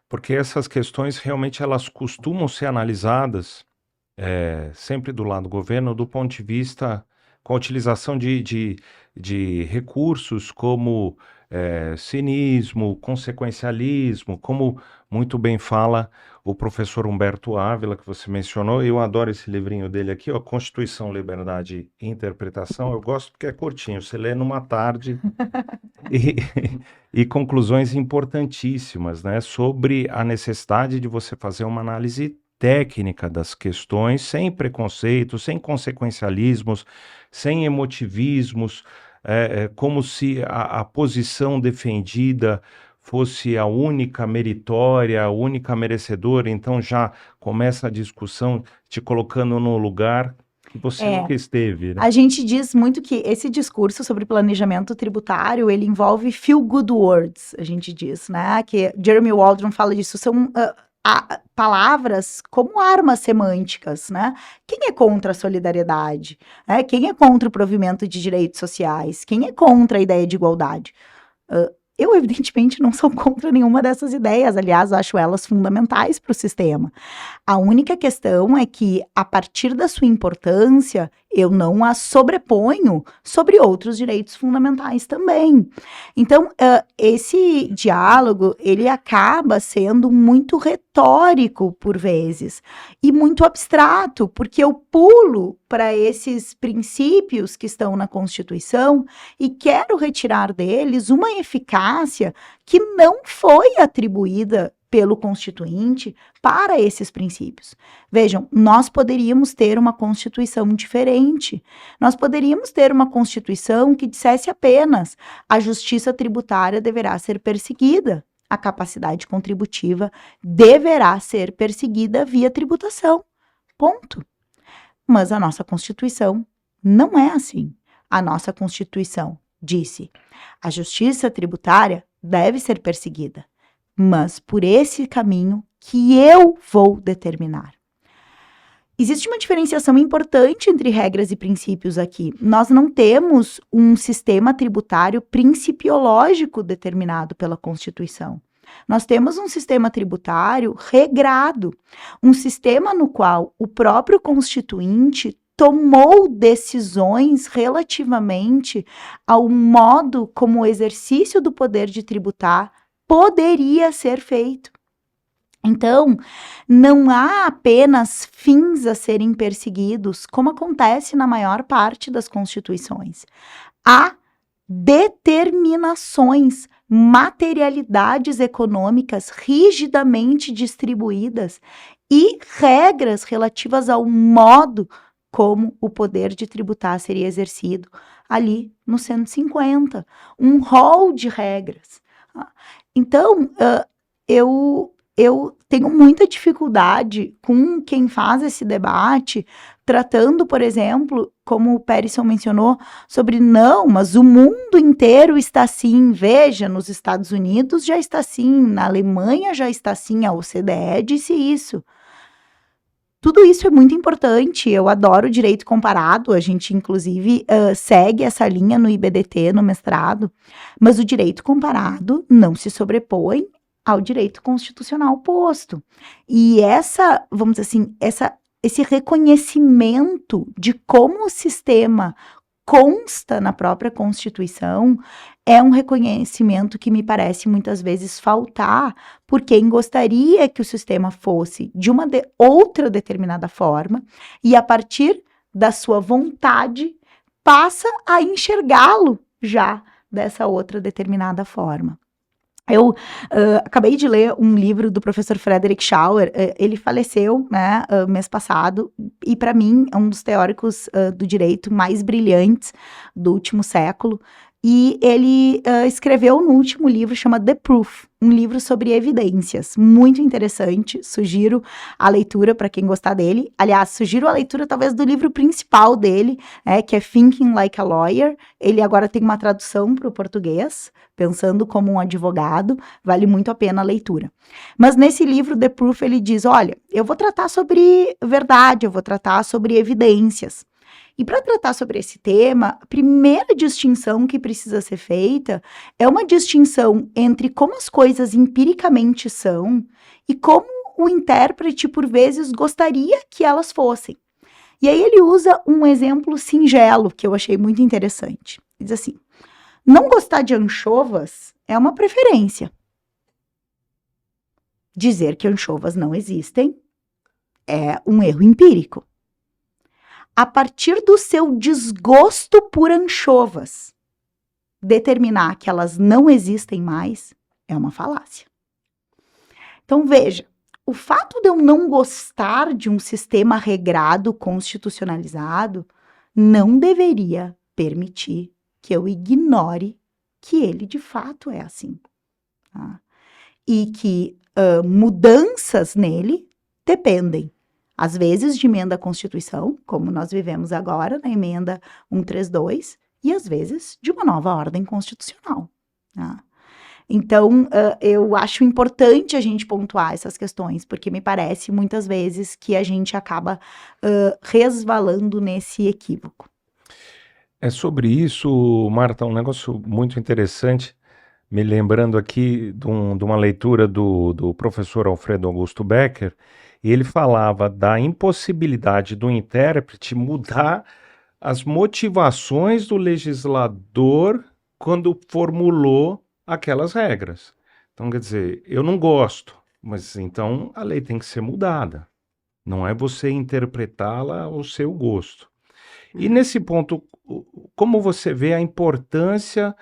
porque essas questões realmente elas costumam ser analisadas sempre do lado do governo, do ponto de vista com a utilização de recursos como cinismo, consequencialismo, como muito bem fala o professor Humberto Ávila, que você mencionou. Eu adoro esse livrinho dele aqui, ó, Constituição, Liberdade e Interpretação. Eu gosto porque é curtinho, você lê numa tarde e, e conclusões importantíssimas, né, sobre a necessidade de você fazer uma análise técnica das questões, sem preconceitos, sem consequencialismos, sem emotivismos, como se a posição defendida fosse a única meritória, a única merecedora, então já começa a discussão te colocando no lugar que você nunca esteve, né? A gente diz muito que esse discurso sobre planejamento tributário, ele envolve feel good words, a gente diz, né? Que Jeremy Waldron fala disso, são palavras como armas semânticas, né? Quem é contra a solidariedade? Quem é contra o provimento de direitos sociais? Quem é contra a ideia de igualdade? Eu, evidentemente, não sou contra nenhuma dessas ideias, aliás, acho elas fundamentais para o sistema. A única questão é que, a partir da sua importância, eu não a sobreponho sobre outros direitos fundamentais também. Então, esse diálogo, ele acaba sendo muito retórico, por vezes, e muito abstrato, porque eu pulo para esses princípios que estão na Constituição e quero retirar deles uma eficácia que não foi atribuída pelo Constituinte para esses princípios. Vejam, nós poderíamos ter uma Constituição diferente. Nós poderíamos ter uma Constituição que dissesse apenas: a justiça tributária deverá ser perseguida, a capacidade contributiva deverá ser perseguida via tributação. Ponto. Mas a nossa Constituição não é assim. A nossa Constituição disse: a justiça tributária deve ser perseguida, mas por esse caminho que eu vou determinar. Existe uma diferenciação importante entre regras e princípios aqui. Nós não temos um sistema tributário principiológico determinado pela Constituição. Nós temos um sistema tributário regrado, um sistema no qual o próprio Constituinte tomou decisões relativamente ao modo como o exercício do poder de tributar poderia ser feito. Então, não há apenas fins a serem perseguidos, como acontece na maior parte das constituições. Há determinações, materialidades econômicas rigidamente distribuídas e regras relativas ao modo como o poder de tributar seria exercido ali no 150, um rol de regras. Então, eu tenho muita dificuldade com quem faz esse debate, tratando, por exemplo, como o Perisson mencionou, sobre não, mas o mundo inteiro está assim. Veja, nos Estados Unidos já está assim, na Alemanha já está assim, a OCDE disse isso. Tudo isso é muito importante, eu adoro direito comparado, a gente inclusive segue essa linha no IBDT, no mestrado, mas o direito comparado não se sobrepõe ao direito constitucional posto. E essa, vamos dizer assim, esse reconhecimento de como o sistema consta na própria Constituição é um reconhecimento que me parece muitas vezes faltar por quem gostaria que o sistema fosse de uma outra determinada forma e, a partir da sua vontade, passa a enxergá-lo já dessa outra determinada forma. Eu acabei de ler um livro do professor Frederick Schauer, ele faleceu, né, mês passado, e para mim é um dos teóricos do direito mais brilhantes do último século, e ele escreveu no último livro, chama The Proof, um livro sobre evidências, muito interessante, sugiro a leitura para quem gostar dele. Aliás, sugiro a leitura talvez do livro principal dele, que é Thinking Like a Lawyer. Ele agora tem uma tradução para o português, Pensando como um Advogado, vale muito a pena a leitura. Mas nesse livro, The Proof, ele diz, olha, eu vou tratar sobre verdade, eu vou tratar sobre evidências. E para tratar sobre esse tema, a primeira distinção que precisa ser feita é uma distinção entre como as coisas empiricamente são e como o intérprete, por vezes, gostaria que elas fossem. E aí ele usa um exemplo singelo, que eu achei muito interessante. Ele diz assim, não gostar de anchovas é uma preferência. Dizer que anchovas não existem é um erro empírico. A partir do seu desgosto por anchovas, determinar que elas não existem mais é uma falácia. Então, veja, o fato de eu não gostar de um sistema regrado, constitucionalizado, não deveria permitir que eu ignore que ele de fato é assim. Tá? E que mudanças nele dependem, às vezes, de emenda à Constituição, como nós vivemos agora na emenda 132, e às vezes de uma nova ordem constitucional. Tá? Então, eu acho importante a gente pontuar essas questões, porque me parece muitas vezes que a gente acaba resvalando nesse equívoco. É sobre isso, Marta, um negócio muito interessante, me lembrando aqui de uma leitura do professor Alfredo Augusto Becker, e ele falava da impossibilidade do intérprete mudar as motivações do legislador quando formulou aquelas regras. Então, quer dizer, eu não gosto, mas então a lei tem que ser mudada. Não é você interpretá-la ao seu gosto. E nesse ponto, como você vê a importância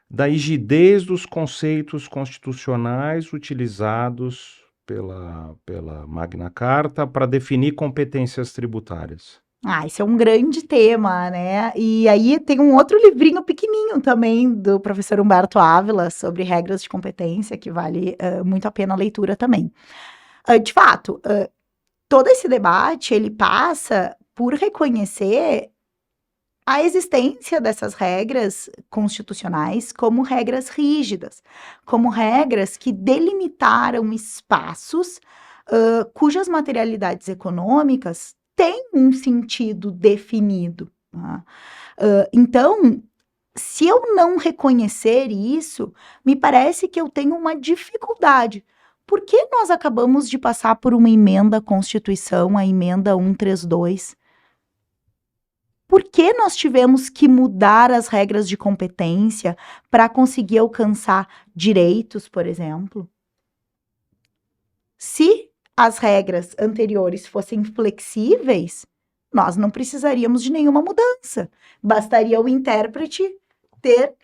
da rigidez dos conceitos constitucionais utilizados pela Magna Carta para definir competências tributárias? Esse é um grande tema, né? E aí tem um outro livrinho pequenininho também do professor Humberto Ávila sobre regras de competência, que vale muito a pena a leitura também. De fato, todo esse debate, ele passa por reconhecer a existência dessas regras constitucionais como regras rígidas, como regras que delimitaram espaços cujas materialidades econômicas têm um sentido definido. Tá? Então, se eu não reconhecer isso, me parece que eu tenho uma dificuldade. Por que nós acabamos de passar por uma emenda à Constituição, a emenda 132? Por que nós tivemos que mudar as regras de competência para conseguir alcançar direitos, por exemplo? Se as regras anteriores fossem flexíveis, nós não precisaríamos de nenhuma mudança. Bastaria o intérprete ter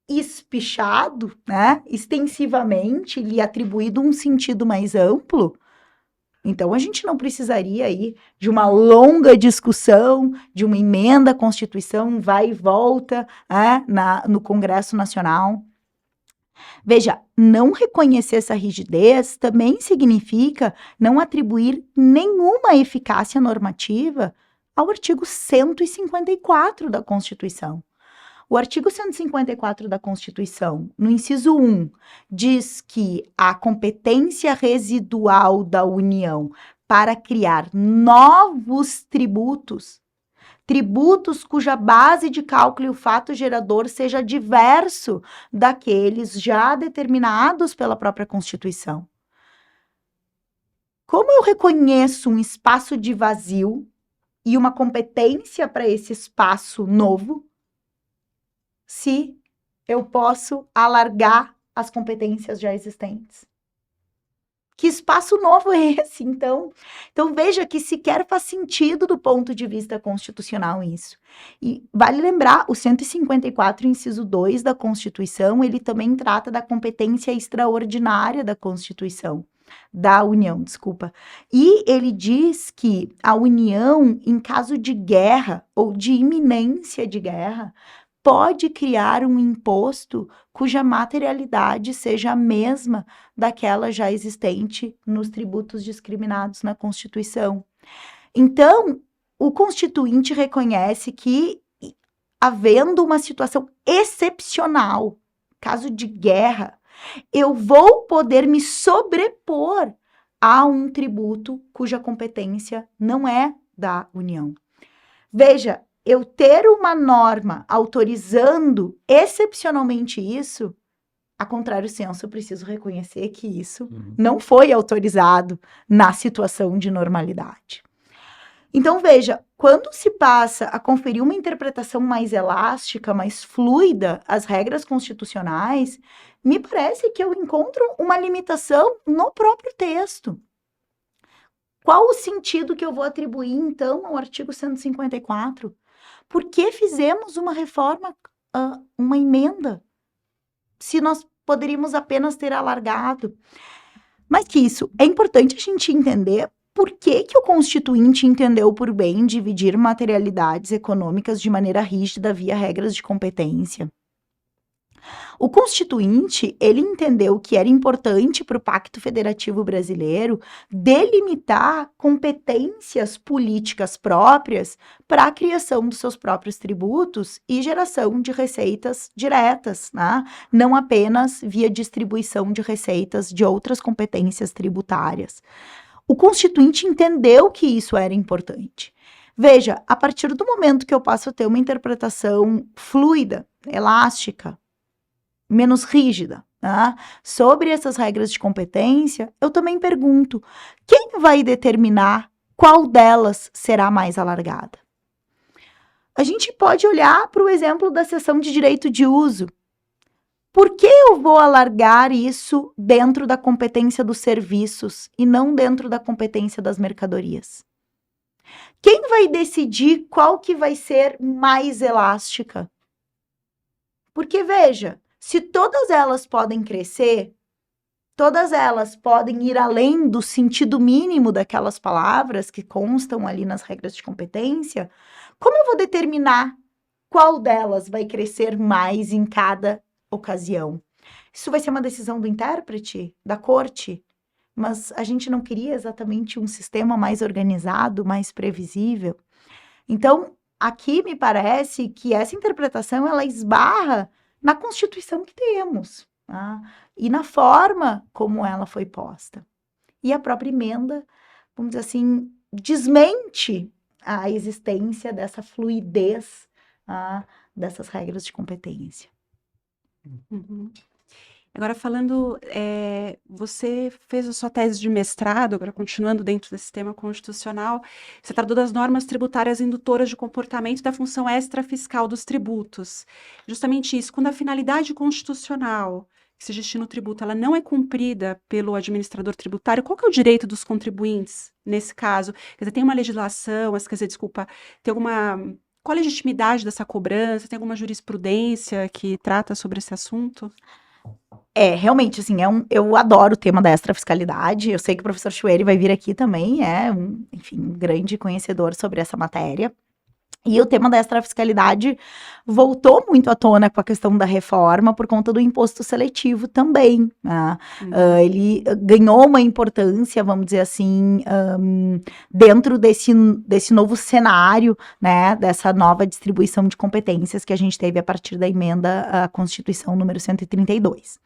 espichado, né, extensivamente, lhe atribuído um sentido mais amplo. Então, a gente não precisaria aí de uma longa discussão, de uma emenda à Constituição, vai e volta no Congresso Nacional. Veja, não reconhecer essa rigidez também significa não atribuir nenhuma eficácia normativa ao artigo 154 da Constituição. O artigo 154 da Constituição, no inciso 1, diz que a competência residual da União para criar novos tributos, tributos cuja base de cálculo e o fato gerador seja diverso daqueles já determinados pela própria Constituição. Como eu reconheço um espaço de vazio e uma competência para esse espaço novo, se eu posso alargar as competências já existentes? Que espaço novo é esse, então? Então, veja que sequer faz sentido do ponto de vista constitucional isso. E vale lembrar, o 154, inciso 2 da Constituição, ele também trata da competência extraordinária da Constituição, da União, desculpa. E ele diz que a União, em caso de guerra ou de iminência de guerra, pode criar um imposto cuja materialidade seja a mesma daquela já existente nos tributos discriminados na Constituição. Então, o Constituinte reconhece que, havendo uma situação excepcional, caso de guerra, eu vou poder me sobrepor a um tributo cuja competência não é da União. Veja, eu ter uma norma autorizando excepcionalmente isso, a contrário senso, eu preciso reconhecer que isso não foi autorizado na situação de normalidade. Então, veja, quando se passa a conferir uma interpretação mais elástica, mais fluida às regras constitucionais, me parece que eu encontro uma limitação no próprio texto. Qual o sentido que eu vou atribuir, então, ao artigo 154? Por que fizemos uma reforma, uma emenda, se nós poderíamos apenas ter alargado? Mas que isso, é importante a gente entender por que o Constituinte entendeu por bem dividir materialidades econômicas de maneira rígida via regras de competência. O Constituinte, ele entendeu que era importante para o Pacto Federativo Brasileiro delimitar competências políticas próprias para a criação dos seus próprios tributos e geração de receitas diretas, né? Não apenas via distribuição de receitas de outras competências tributárias. O Constituinte entendeu que isso era importante. Veja, a partir do momento que eu passo a ter uma interpretação fluida, elástica, menos rígida, tá? Sobre essas regras de competência, eu também pergunto, quem vai determinar qual delas será mais alargada? A gente pode olhar para o exemplo da cessão de direito de uso. Por que eu vou alargar isso dentro da competência dos serviços e não dentro da competência das mercadorias? Quem vai decidir qual que vai ser mais elástica? Porque, veja, se todas elas podem crescer, todas elas podem ir além do sentido mínimo daquelas palavras que constam ali nas regras de competência, como eu vou determinar qual delas vai crescer mais em cada ocasião? Isso vai ser uma decisão do intérprete, da corte, mas a gente não queria exatamente um sistema mais organizado, mais previsível. Então, aqui me parece que essa interpretação, ela esbarra na Constituição que temos, tá? E na forma como ela foi posta. E a própria emenda, vamos dizer assim, desmente a existência dessa fluidez, tá? Dessas regras de competência. Uhum. Agora, falando, você fez a sua tese de mestrado, agora continuando dentro desse tema constitucional, você tratou das normas tributárias indutoras de comportamento da função extrafiscal dos tributos. Justamente isso, quando a finalidade constitucional que se destina o tributo, ela não é cumprida pelo administrador tributário, qual que é o direito dos contribuintes nesse caso? Quer dizer, tem uma legislação, quer dizer, desculpa, tem alguma... Qual a legitimidade dessa cobrança? Tem alguma jurisprudência que trata sobre esse assunto? Realmente, assim, eu adoro o tema da extrafiscalidade. Eu sei que o professor Chueri vai vir aqui também, enfim, um grande conhecedor sobre essa matéria. E o tema da extrafiscalidade voltou muito à tona com a questão da reforma por conta do imposto seletivo também, né? Ele ganhou uma importância, vamos dizer assim, dentro desse novo cenário, né, dessa nova distribuição de competências que a gente teve a partir da emenda à Constituição número 132.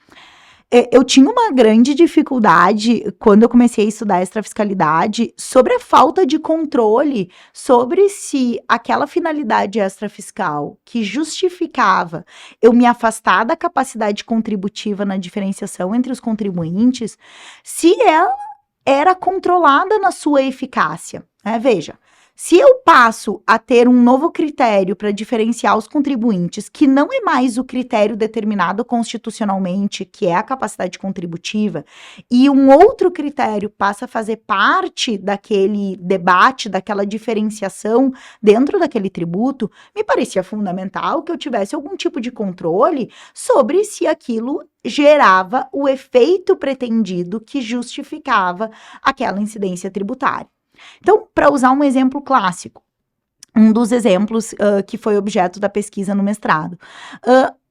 Eu tinha uma grande dificuldade quando eu comecei a estudar extrafiscalidade sobre a falta de controle sobre se aquela finalidade extrafiscal que justificava eu me afastar da capacidade contributiva na diferenciação entre os contribuintes, se ela era controlada na sua eficácia, né? Veja, se eu passo a ter um novo critério para diferenciar os contribuintes, que não é mais o critério determinado constitucionalmente, que é a capacidade contributiva, e um outro critério passa a fazer parte daquele debate, daquela diferenciação dentro daquele tributo, me parecia fundamental que eu tivesse algum tipo de controle sobre se aquilo gerava o efeito pretendido que justificava aquela incidência tributária. Então, para usar um exemplo clássico, um dos exemplos que foi objeto da pesquisa no mestrado,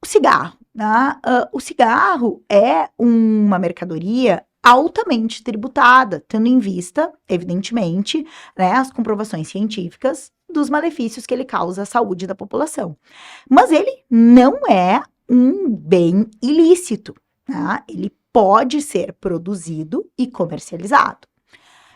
o cigarro. Né? O cigarro é uma mercadoria altamente tributada, tendo em vista, evidentemente, né, as comprovações científicas dos malefícios que ele causa à saúde da população. Mas ele não é um bem ilícito. Né? Ele pode ser produzido e comercializado.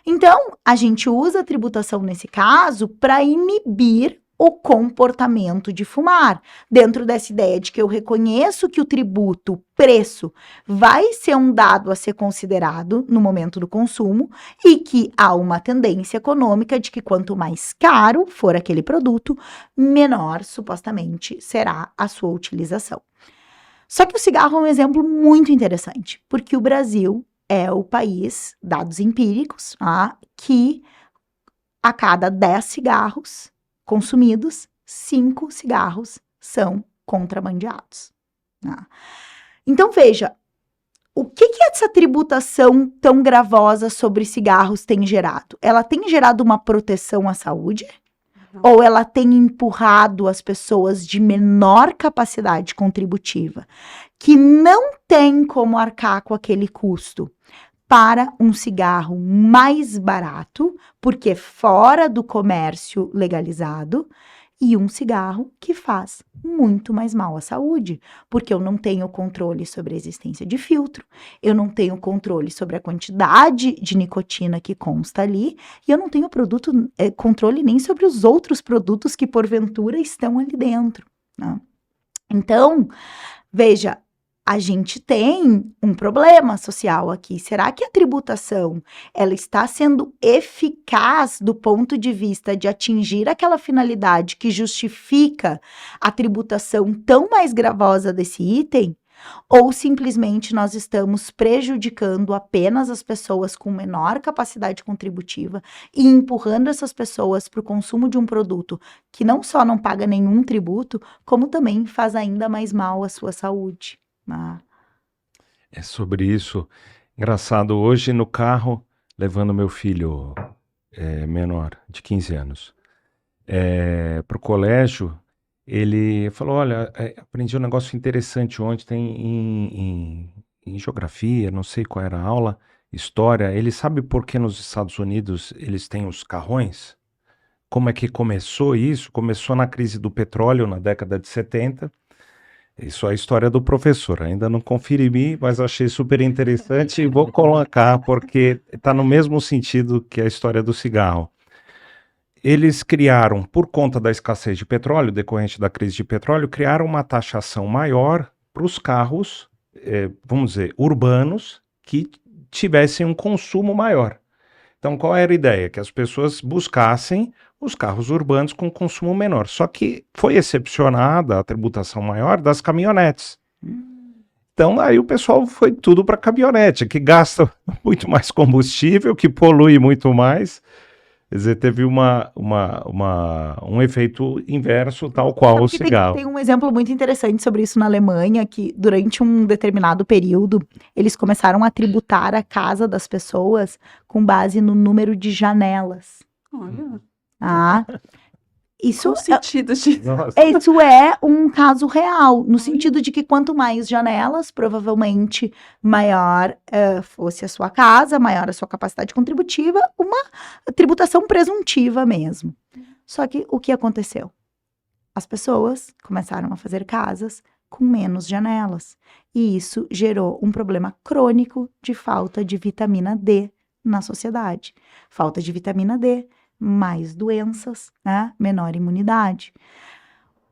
Então, a gente usa a tributação nesse caso para inibir o comportamento de fumar. Dentro dessa ideia de que eu reconheço que o tributo, o preço, vai ser um dado a ser considerado no momento do consumo e que há uma tendência econômica de que quanto mais caro for aquele produto, menor, supostamente, será a sua utilização. Só que o cigarro é um exemplo muito interessante, porque o Brasil é o país, dados empíricos, que a cada 10 cigarros consumidos, 5 cigarros são contrabandeados. Então, veja, o que essa tributação tão gravosa sobre cigarros tem gerado? Ela tem gerado uma proteção à saúde? Ou ela tem empurrado as pessoas de menor capacidade contributiva, que não tem como arcar com aquele custo, para um cigarro mais barato, porque fora do comércio legalizado, e um cigarro que faz muito mais mal à saúde, porque eu não tenho controle sobre a existência de filtro, eu não tenho controle sobre a quantidade de nicotina que consta ali, e eu não tenho controle nem sobre os outros produtos que porventura estão ali dentro, né? Então, veja, a gente tem um problema social aqui. Será que a tributação, ela está sendo eficaz do ponto de vista de atingir aquela finalidade que justifica a tributação tão mais gravosa desse item? Ou simplesmente nós estamos prejudicando apenas as pessoas com menor capacidade contributiva e empurrando essas pessoas para o consumo de um produto que não só não paga nenhum tributo, como também faz ainda mais mal à sua saúde? É sobre isso. Engraçado, hoje no carro, levando meu filho menor, de 15 anos, para o colégio, ele falou, olha, aprendi um negócio interessante ontem em geografia, não sei qual era a aula, história. Ele sabe por que nos Estados Unidos eles têm os carrões? Como é que começou isso? Começou na crise do petróleo na década de 70. Isso é a história do professor. Ainda não conferi, mas achei super interessante e vou colocar porque está no mesmo sentido que a história do cigarro. Eles criaram, por conta da escassez de petróleo, decorrente da crise de petróleo, criaram uma taxação maior para os carros, vamos dizer, urbanos, que tivessem um consumo maior. Então, qual era a ideia? Que as pessoas buscassem os carros urbanos com consumo menor. Só que foi excepcionada a tributação maior das caminhonetes. Então, aí o pessoal foi tudo para caminhonete, que gasta muito mais combustível, que polui muito mais. Quer dizer, teve um efeito inverso, tal qual o cigarro. Tem um exemplo muito interessante sobre isso na Alemanha, que durante um determinado período, eles começaram a tributar a casa das pessoas com base no número de janelas. Olha, Isso qual o sentido disso? isso é um caso real, no sentido de que quanto mais janelas, provavelmente maior fosse a sua casa, maior a sua capacidade contributiva, uma tributação presuntiva mesmo. Só que o que aconteceu? As pessoas começaram a fazer casas com menos janelas, e isso gerou um problema crônico de falta de vitamina D na sociedade. Falta de vitamina D, mais doenças, né? Menor imunidade.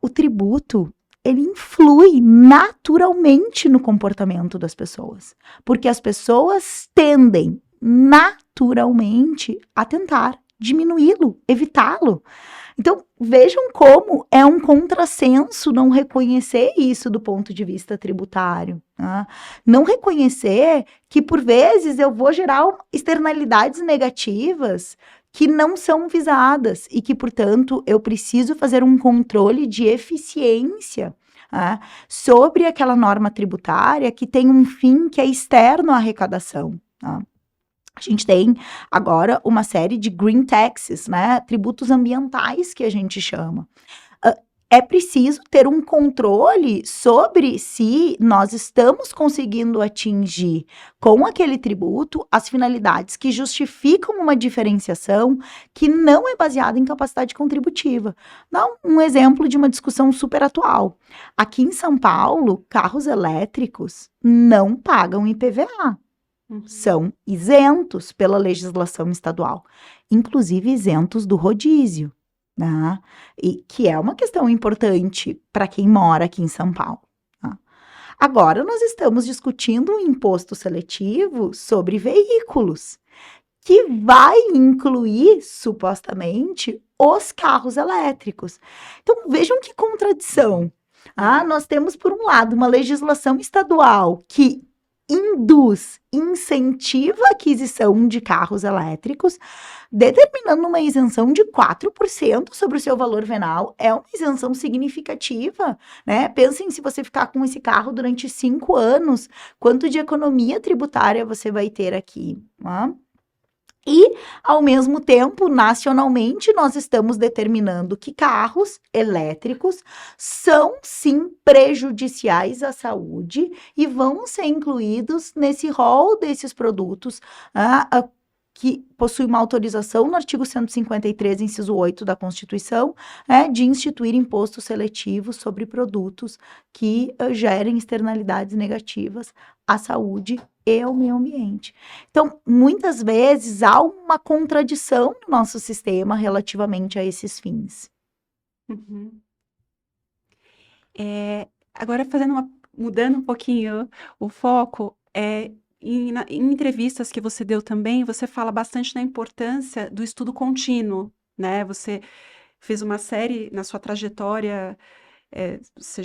O tributo, ele influi naturalmente no comportamento das pessoas, porque as pessoas tendem naturalmente a tentar diminuí-lo, evitá-lo. Então, vejam como é um contrassenso não reconhecer isso do ponto de vista tributário, né? Não reconhecer que, por vezes, eu vou gerar externalidades negativas que não são visadas e que, portanto, eu preciso fazer um controle de eficiência sobre aquela norma tributária que tem um fim que é externo à arrecadação. A gente tem agora uma série de green taxes, né? Tributos ambientais que a gente chama. É preciso ter um controle sobre se nós estamos conseguindo atingir com aquele tributo as finalidades que justificam uma diferenciação que não é baseada em capacidade contributiva. Dá um exemplo de uma discussão super atual. Aqui em São Paulo, carros elétricos não pagam IPVA. São isentos pela legislação estadual, inclusive isentos do rodízio. né? E que é uma questão importante para quem mora aqui em São Paulo. Tá? Agora, nós estamos discutindo um imposto seletivo sobre veículos, que vai incluir, supostamente, os carros elétricos. Então, vejam que contradição. Nós temos, por um lado, uma legislação estadual que incentiva a aquisição de carros elétricos, determinando uma isenção de 4% sobre o seu valor venal. É uma isenção significativa, né? Pensem, se você ficar com esse carro durante 5 anos, quanto de economia tributária você vai ter aqui, né? E, ao mesmo tempo, nacionalmente, nós estamos determinando que carros elétricos são, sim, prejudiciais à saúde e vão ser incluídos nesse rol desses produtos que possui uma autorização no artigo 153, inciso 8 da Constituição, de instituir imposto seletivo sobre produtos que gerem externalidades negativas à saúde e ao meio ambiente. Então, muitas vezes há uma contradição no nosso sistema relativamente a esses fins. Uhum. Agora, mudando um pouquinho o foco, em entrevistas que você deu também, você fala bastante da importância do estudo contínuo, né? Você fez uma série na sua trajetória, você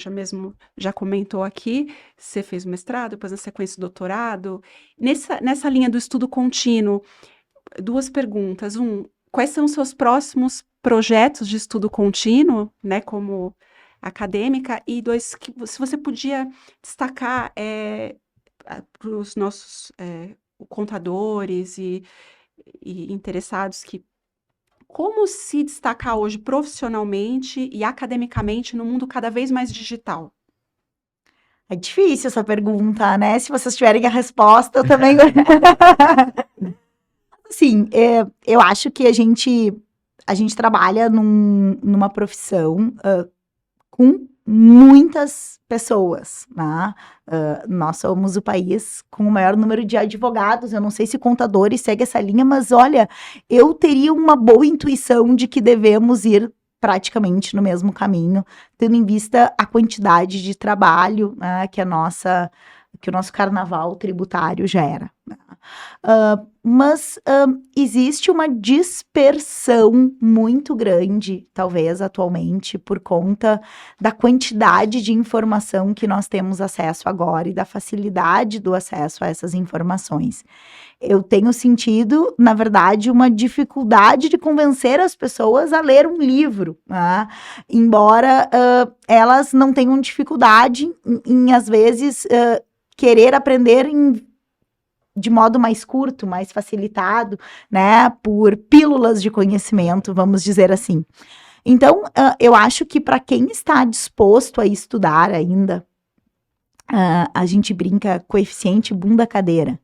já comentou aqui, você fez o mestrado, depois na sequência o doutorado. Nessa linha do estudo contínuo, 2 perguntas. Quais são os seus próximos projetos de estudo contínuo, né, como acadêmica? E 2, se você podia destacar para os nossos contadores e interessados, como se destacar hoje profissionalmente e academicamente no mundo cada vez mais digital? É difícil essa pergunta, né? Se vocês tiverem a resposta, eu também... Sim, eu acho que a gente trabalha numa profissão com muitas pessoas, né? Nós somos o país com o maior número de advogados. Eu não sei se contadores seguem essa linha, mas olha, eu teria uma boa intuição de que devemos ir praticamente no mesmo caminho, tendo em vista a quantidade de trabalho, né, que o nosso carnaval tributário gera. Mas existe uma dispersão muito grande, talvez atualmente, por conta da quantidade de informação que nós temos acesso agora e da facilidade do acesso a essas informações. Eu tenho sentido, na verdade, uma dificuldade de convencer as pessoas a ler um livro, né? Embora elas não tenham dificuldade em às vezes, querer aprender de modo mais curto, mais facilitado, né, por pílulas de conhecimento, vamos dizer assim. Então, eu acho que para quem está disposto a estudar ainda, a gente brinca coeficiente bunda cadeira,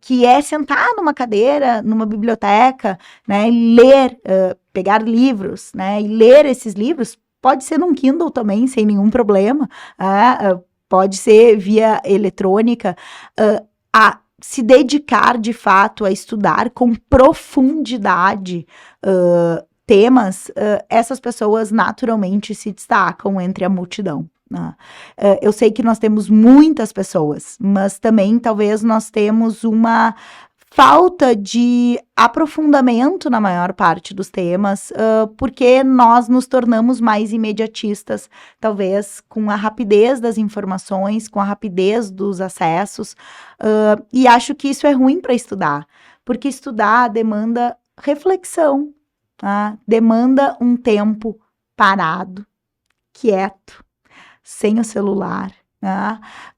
que é sentar numa cadeira, numa biblioteca, né, e ler, pegar livros, né, e ler esses livros, pode ser num Kindle também, sem nenhum problema, pode ser via eletrônica, a se dedicar de fato a estudar com profundidade temas, essas pessoas naturalmente se destacam entre a multidão. Eu sei que nós temos muitas pessoas, mas também talvez nós temos uma falta de aprofundamento na maior parte dos temas, porque nós nos tornamos mais imediatistas, talvez com a rapidez das informações, com a rapidez dos acessos, e acho que isso é ruim para estudar, porque estudar demanda reflexão, demanda um tempo parado, quieto, sem o celular,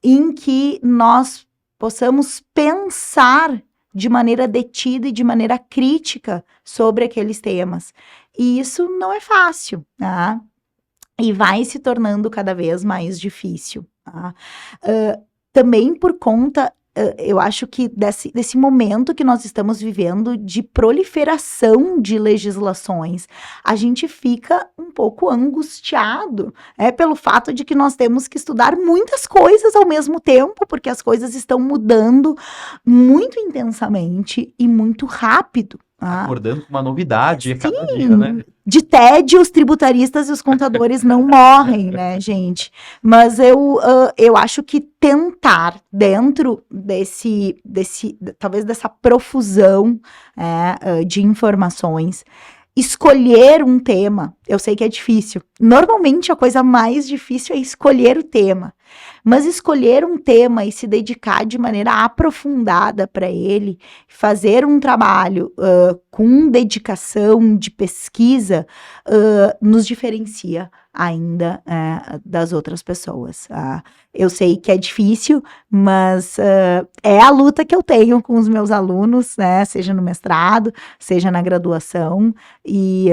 em que nós possamos pensar de maneira detida e de maneira crítica sobre aqueles temas. E isso não é fácil, e vai se tornando cada vez mais difícil. Também por conta, eu acho que desse momento que nós estamos vivendo de proliferação de legislações, a gente fica um pouco angustiado, pelo fato de que nós temos que estudar muitas coisas ao mesmo tempo, porque as coisas estão mudando muito intensamente e muito rápido. Acordando com uma novidade a cada Sim, dia, né? de tédio, os tributaristas e os contadores não morrem, né, gente? Mas eu acho que tentar, dentro talvez dessa profusão de informações, escolher um tema, eu sei que é difícil. Normalmente a coisa mais difícil é escolher o tema. Mas escolher um tema e se dedicar de maneira aprofundada para ele, fazer um trabalho com dedicação de pesquisa, nos diferencia ainda das outras pessoas. Eu sei que é difícil, mas é a luta que eu tenho com os meus alunos, né, seja no mestrado, seja na graduação, e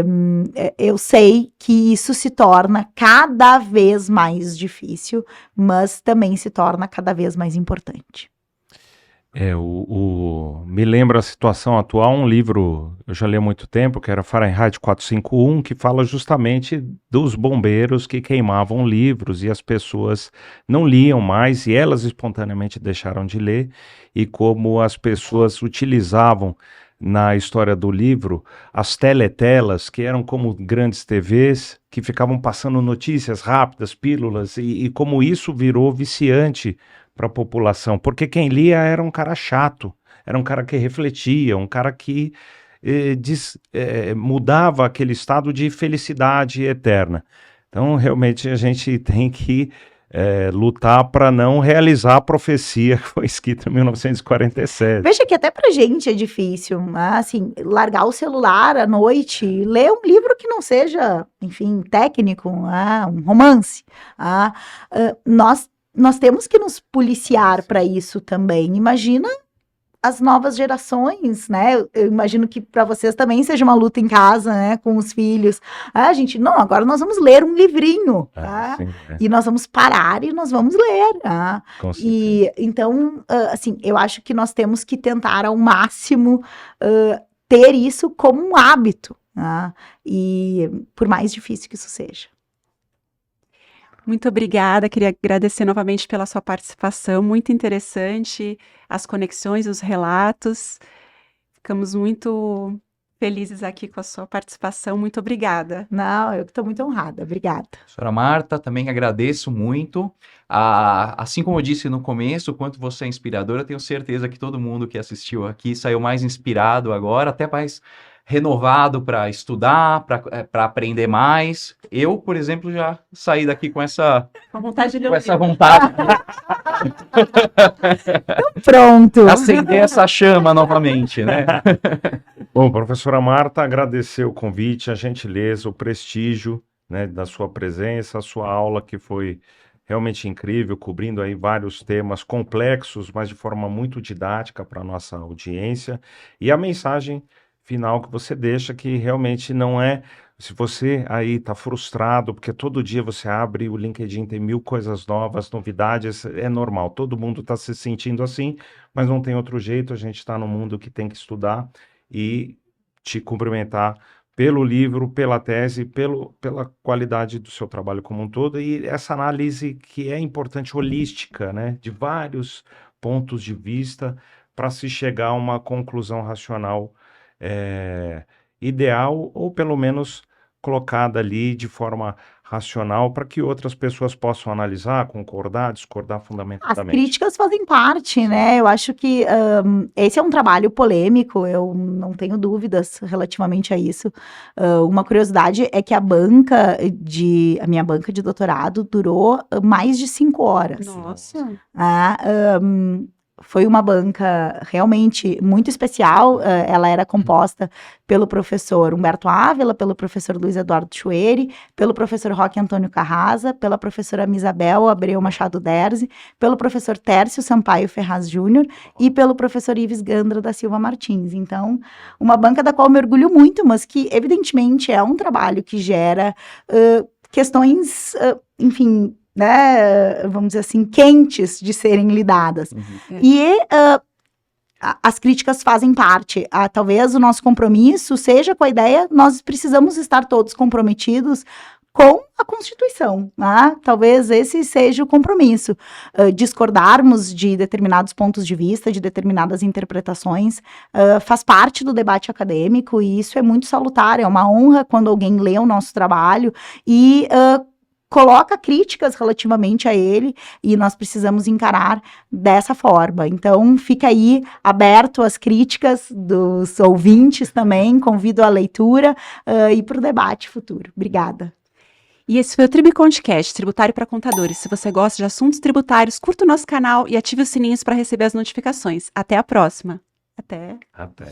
eu sei que isso se torna cada vez mais difícil, mas também se torna cada vez mais importante. Me lembra a situação atual, um livro, eu já li há muito tempo, que era Fahrenheit 451, que fala justamente dos bombeiros que queimavam livros e as pessoas não liam mais e elas espontaneamente deixaram de ler, e como as pessoas utilizavam na história do livro as teletelas, que eram como grandes TVs, que ficavam passando notícias rápidas, pílulas, e como isso virou viciante para a população, porque quem lia era um cara chato, era um cara que refletia, um cara que mudava aquele estado de felicidade eterna. Então, realmente, a gente tem que lutar para não realizar a profecia que foi escrita em 1947. Veja que até pra gente é difícil, assim, largar o celular à noite, ler um livro que não seja, enfim, técnico, um romance. Nós temos que nos policiar para isso também. Imagina as novas gerações, né? Eu imagino que para vocês também seja uma luta em casa, né? Com os filhos. Gente, não, agora nós vamos ler um livrinho, sim, e nós vamos parar e nós vamos ler, Com certeza. E então, assim, eu acho que nós temos que tentar ao máximo ter isso como um hábito, e por mais difícil que isso seja. Muito obrigada, queria agradecer novamente pela sua participação, muito interessante, as conexões, os relatos. Ficamos muito felizes aqui com a sua participação, muito obrigada. Não, eu que estou muito honrada, obrigada. Senhora Marta, também agradeço muito. Assim como eu disse no começo, o quanto você é inspiradora, tenho certeza que todo mundo que assistiu aqui saiu mais inspirado agora, até mais renovado para estudar, para aprender mais. Eu, por exemplo, já saí daqui com essa vontade de vontade Então, pronto. Acender essa chama novamente, né? Bom, professora Marta, agradecer o convite, a gentileza, o prestígio, né, da sua presença, a sua aula que foi realmente incrível, cobrindo aí vários temas complexos, mas de forma muito didática para a nossa audiência, e a mensagem final que você deixa, que realmente não é, se você aí está frustrado, porque todo dia você abre o LinkedIn, tem 1000 coisas novas, novidades, é normal, todo mundo está se sentindo assim, mas não tem outro jeito, a gente está num mundo que tem que estudar, e te cumprimentar pelo livro, pela tese, pela qualidade do seu trabalho como um todo, e essa análise que é importante, holística, né, de vários pontos de vista, para se chegar a uma conclusão racional ideal, ou pelo menos colocada ali de forma racional, para que outras pessoas possam analisar, concordar, discordar fundamentadamente. As críticas fazem parte, né? Eu acho que esse é um trabalho polêmico, eu não tenho dúvidas relativamente a isso. Uma curiosidade é que a minha banca de doutorado durou mais de 5 horas. Nossa! Foi uma banca realmente muito especial, ela era composta pelo professor Humberto Ávila, pelo professor Luiz Eduardo Chueri, pelo professor Roque Antônio Carrasa, pela professora Misabel Abreu Machado Derzi, pelo professor Tércio Sampaio Ferraz Júnior e pelo professor Ives Gandra da Silva Martins. Então, uma banca da qual eu me orgulho muito, mas que evidentemente é um trabalho que gera questões, enfim, né, vamos dizer assim, quentes de serem lidadas. E as críticas fazem parte. Talvez o nosso compromisso seja com a ideia, nós precisamos estar todos comprometidos com a Constituição, né? Talvez esse seja o compromisso. Discordarmos de determinados pontos de vista, de determinadas interpretações, faz parte do debate acadêmico e isso é muito salutar, é uma honra quando alguém lê o nosso trabalho e coloca críticas relativamente a ele e nós precisamos encarar dessa forma. Então, fica aí aberto às críticas dos ouvintes também, convido à leitura e para o debate futuro. Obrigada. E esse foi o Tribcondcast, Tributário para Contadores. Se você gosta de assuntos tributários, curta o nosso canal e ative os sininhos para receber as notificações. Até a próxima. Até. Até.